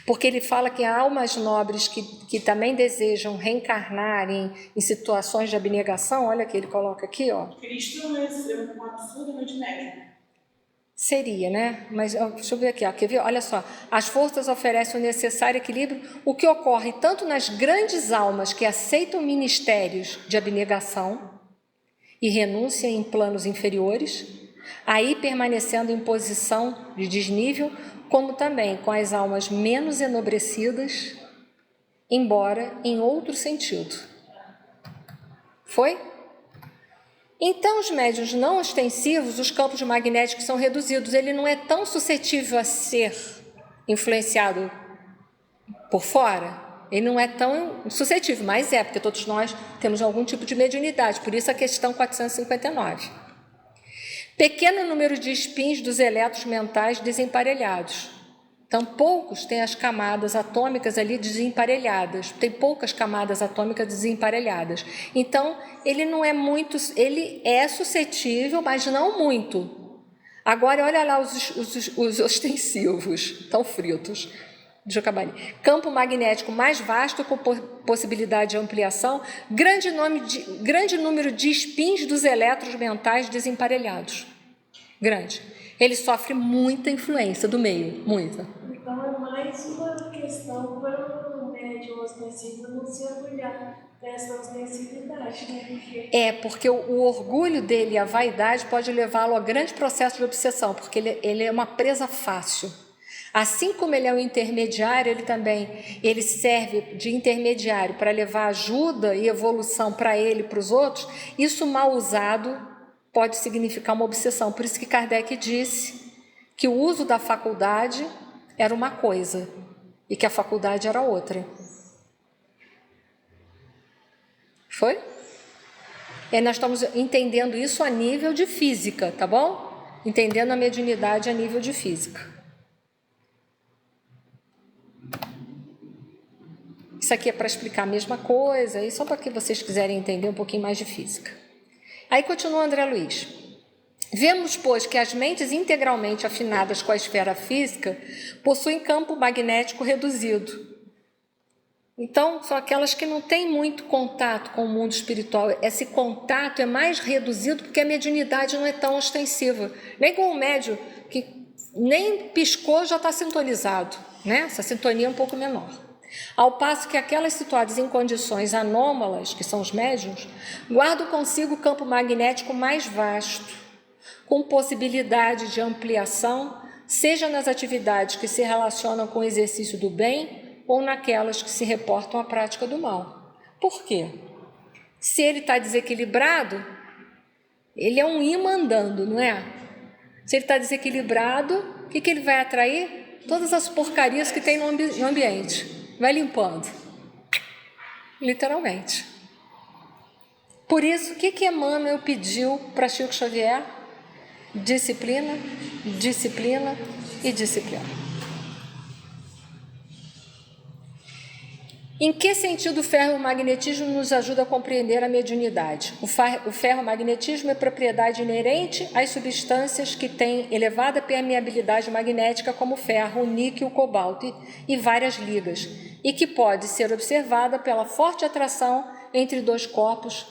Porque ele fala que há almas nobres que também desejam reencarnar em situações de abnegação. Olha que ele coloca aqui, ó. Cristo é um absurdamente médico. Seria, né? Mas deixa eu ver aqui, ó. Quer ver? Olha só. As forças oferecem o necessário equilíbrio, o que ocorre tanto nas grandes almas que aceitam ministérios de abnegação e renúncia em planos inferiores, aí permanecendo em posição de desnível, como também com as almas menos enobrecidas, embora em outro sentido. Foi? Então, os médiuns não ostensivos, os campos magnéticos são reduzidos. Ele não é tão suscetível a ser influenciado por fora. Ele não é tão suscetível, mas porque todos nós temos algum tipo de mediunidade. Por isso a questão 459. Pequeno número de spins dos elétrons mentais desemparelhados. Então, poucos têm as camadas atômicas ali desemparelhadas. Tem poucas camadas atômicas desemparelhadas. Então, ele não é muito... Ele é suscetível, mas não muito. Agora, olha lá os ostensivos. Estão fritos. Deixa eu acabar ali. Campo magnético mais vasto, com possibilidade de ampliação. Grande número de spins dos elétrons mentais desemparelhados. Grande. Ele sofre muita influência do meio, muita. Então é mais uma questão para o médium ostensivo não se orgulhar dessa ostensividade, né? Porque o orgulho dele, a vaidade, pode levá-lo a grande processo de obsessão, porque ele é uma presa fácil. Assim como ele é um intermediário, ele serve de intermediário para levar ajuda e evolução para ele e para os outros. Isso mal usado pode significar uma obsessão. Por isso que Kardec disse que o uso da faculdade era uma coisa e que a faculdade era outra. Foi? Nós estamos entendendo isso a nível de física, tá bom? entendendo a mediunidade a nível de física. Isso aqui é para explicar a mesma coisa, e só para que vocês quiserem entender um pouquinho mais de física. Aí continua André Luiz. Vemos, pois, que as mentes integralmente afinadas com a esfera física possuem campo magnético reduzido. Então, são aquelas que não têm muito contato com o mundo espiritual. Esse contato é mais reduzido porque a mediunidade não é tão ostensiva. Nem com o médium, que nem piscou, já está sintonizado, né? Essa sintonia é um pouco menor. Ao passo que aquelas situadas em condições anômalas, que são os médiuns, guardam consigo o campo magnético mais vasto, com possibilidade de ampliação, seja nas atividades que se relacionam com o exercício do bem ou naquelas que se reportam à prática do mal. Por quê? Se ele está desequilibrado, ele é um imã andando, não é? Se ele está desequilibrado, o que ele vai atrair? Todas as porcarias que tem no ambiente. Vai limpando, literalmente. Por isso, o que Emmanuel pediu para Chico Xavier? Disciplina, disciplina e disciplina. Em que sentido o ferromagnetismo nos ajuda a compreender a mediunidade? O ferromagnetismo é propriedade inerente às substâncias que têm elevada permeabilidade magnética, como o ferro, o níquel, o cobalto e várias ligas, e que pode ser observada pela forte atração entre dois corpos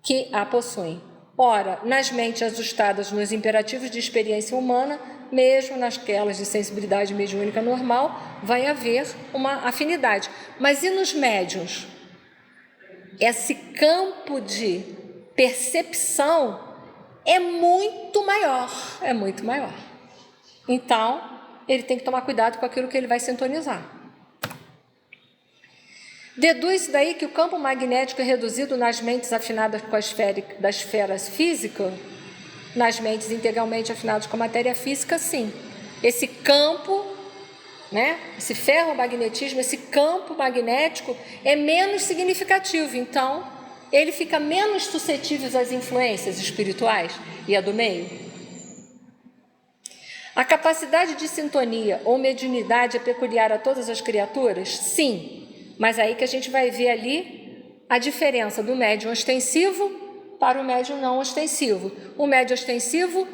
que a possuem. Ora, nas mentes ajustadas nos imperativos de experiência humana, mesmo nasquelas de sensibilidade mediúnica normal, vai haver uma afinidade. Mas e nos médiuns? Esse campo de percepção é muito maior, é muito maior. Então, ele tem que tomar cuidado com aquilo que ele vai sintonizar. Deduz daí que o campo magnético é reduzido nas mentes afinadas com a esfera física, nas mentes integralmente afinadas com a matéria física, sim. Esse campo, né, esse ferromagnetismo, esse campo magnético é menos significativo, então ele fica menos suscetível às influências espirituais e a do meio. A capacidade de sintonia ou mediunidade é peculiar a todas as criaturas? Sim. Mas aí que a gente vai ver ali a diferença do médium ostensivo para o médium não ostensivo. O médium ostensivo,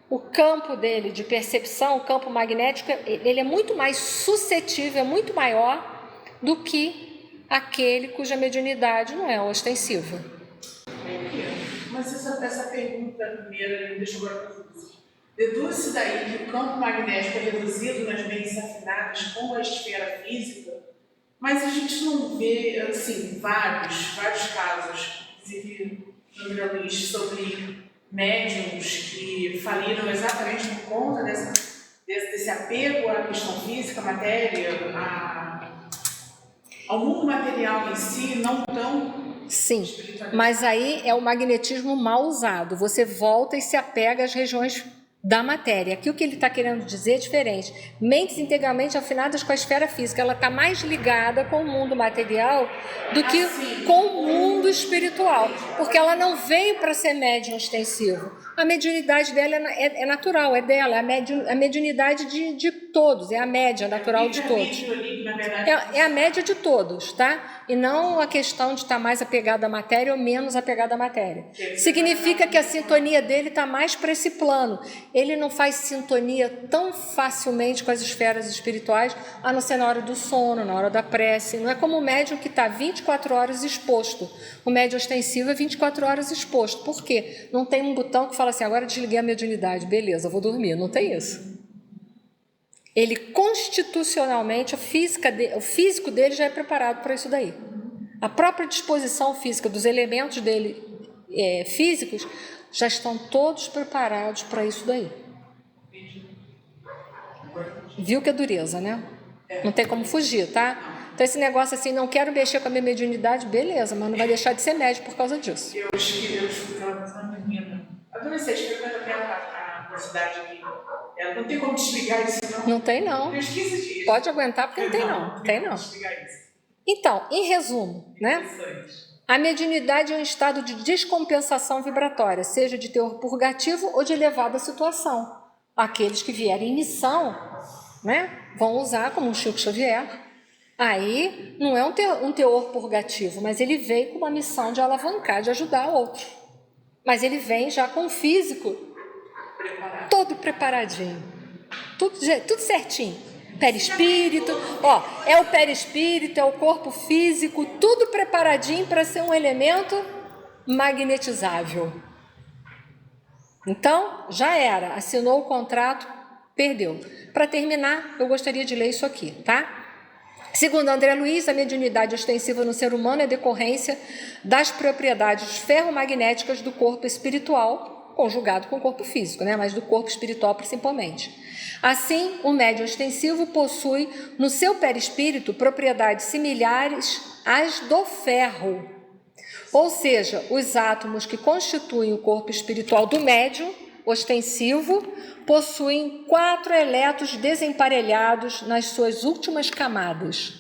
o campo dele de percepção, o campo magnético, ele é muito mais suscetível, é muito maior do que aquele cuja mediunidade não é ostensiva. Mas essa pergunta primeira me deixou agora confusa. Deduz-se daí que o campo magnético é reduzido nas mentes afinadas com a esfera física, mas a gente não vê, assim, vários casos, inclusive André Luiz, sobre médiums que faliram exatamente por conta desse apego à questão física, à matéria, ao mundo material em si, não tão... Sim, mas aí é o magnetismo mal usado. Você volta e se apega às regiões da matéria. Aqui o que ele está querendo dizer é diferente. Mentes integralmente afinadas com a esfera física. Ela está mais ligada com o mundo material do que com o mundo espiritual. Porque ela não veio para ser médium ostensivo. A mediunidade dela é natural, é dela. É a mediunidade de todos. É a média natural de todos. É a média de todos, tá? E não a questão de estar mais apegado à matéria ou menos apegado à matéria. Significa que a sintonia dele está mais para esse plano. Ele não faz sintonia tão facilmente com as esferas espirituais, a não ser na hora do sono, na hora da prece. Não é como o médium que está 24 horas exposto. O médium ostensivo é 24 horas exposto. Por quê? Não tem um botão que fala assim, agora desliguei a mediunidade, beleza, vou dormir. Não tem isso. Ele constitucionalmente, o físico dele já é preparado para isso daí. A própria disposição física dos elementos dele físicos já estão todos preparados para isso daí. Viu que é dureza, né? Não tem como fugir, tá? Então esse negócio assim, não quero mexer com a minha mediunidade, beleza, mas não vai deixar de ser médium por causa disso. Eu escutava essa menina. Adolescente, frequenta até a cidade aqui. Ela não tem como desligar isso, não? Não tem, não. Tem uns 15 dias. Pode aguentar, porque não tem, não. Tem, não. Então, em resumo, né? A mediunidade é um estado de descompensação vibratória, seja de teor purgativo ou de elevada situação. Aqueles que vierem em missão, né, vão usar como um Chico Xavier. Aí não é um teor purgativo, mas ele veio com uma missão de alavancar, de ajudar outro. Mas ele vem já com o físico todo preparadinho, tudo certinho. Perispírito, ó, é o perispírito, é o corpo físico, tudo preparadinho para ser um elemento magnetizável. Então, já era, assinou o contrato, perdeu. Para terminar, eu gostaria de ler isso aqui, tá? Segundo André Luiz, a mediunidade ostensiva no ser humano é decorrência das propriedades ferromagnéticas do corpo espiritual, conjugado com o corpo físico, né? Mas do corpo espiritual principalmente. Assim, o médium ostensivo possui no seu perispírito propriedades similares às do ferro. Ou seja, os átomos que constituem o corpo espiritual do médium ostensivo possuem 4 elétrons desemparelhados nas suas últimas camadas.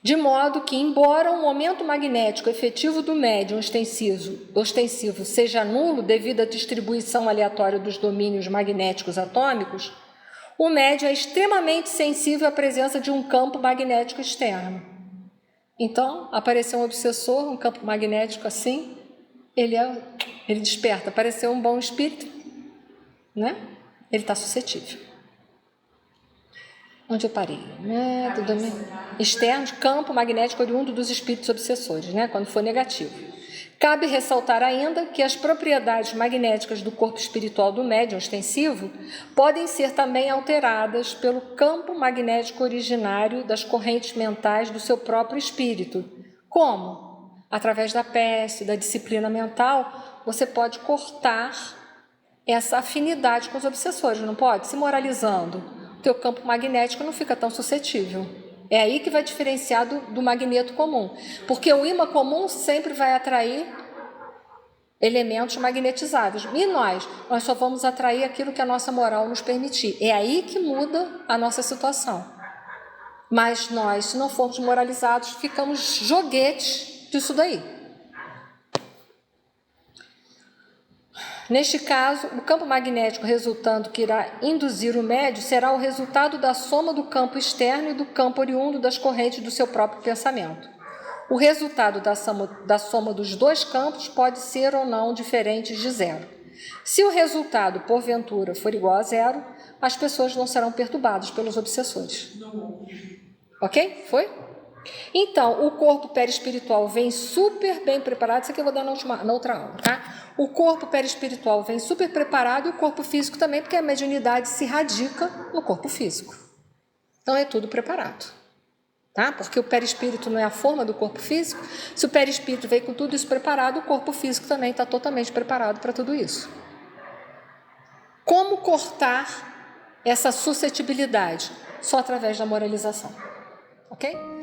De modo que, embora o momento magnético efetivo do médium ostensivo seja nulo devido à distribuição aleatória dos domínios magnéticos atômicos, o médium é extremamente sensível à presença de um campo magnético externo. Então, apareceu um obsessor, um campo magnético assim, ele desperta. Apareceu um bom espírito, né? Ele está suscetível. Onde eu parei? Externo, campo magnético oriundo dos espíritos obsessores, né? Quando for negativo. Cabe ressaltar ainda que as propriedades magnéticas do corpo espiritual do médium ostensivo podem ser também alteradas pelo campo magnético originário das correntes mentais do seu próprio espírito. Como? Através da prece, da disciplina mental, você pode cortar essa afinidade com os obsessores, não pode? Se moralizando, o teu campo magnético não fica tão suscetível. É aí que vai diferenciar do magneto comum, porque o ímã comum sempre vai atrair elementos magnetizáveis, e nós só vamos atrair aquilo que a nossa moral nos permitir. É aí que muda a nossa situação. Mas nós, se não formos moralizados, ficamos joguetes disso daí. Neste caso, o campo magnético resultando que irá induzir o médium será o resultado da soma do campo externo e do campo oriundo das correntes do seu próprio pensamento. O resultado da soma dos dois campos pode ser ou não diferente de zero. Se o resultado, porventura, for igual a zero, as pessoas não serão perturbadas pelos obsessores. Ok? Foi? Então, o corpo perispiritual vem super bem preparado. Isso aqui eu vou dar na outra aula, tá? O corpo perispiritual vem super preparado e o corpo físico também, porque a mediunidade se radica no corpo físico. Então, é tudo preparado, tá? Porque o perispírito não é a forma do corpo físico. Se o perispírito veio com tudo isso preparado, o corpo físico também está totalmente preparado para tudo isso. Como cortar essa suscetibilidade? Só através da moralização, ok?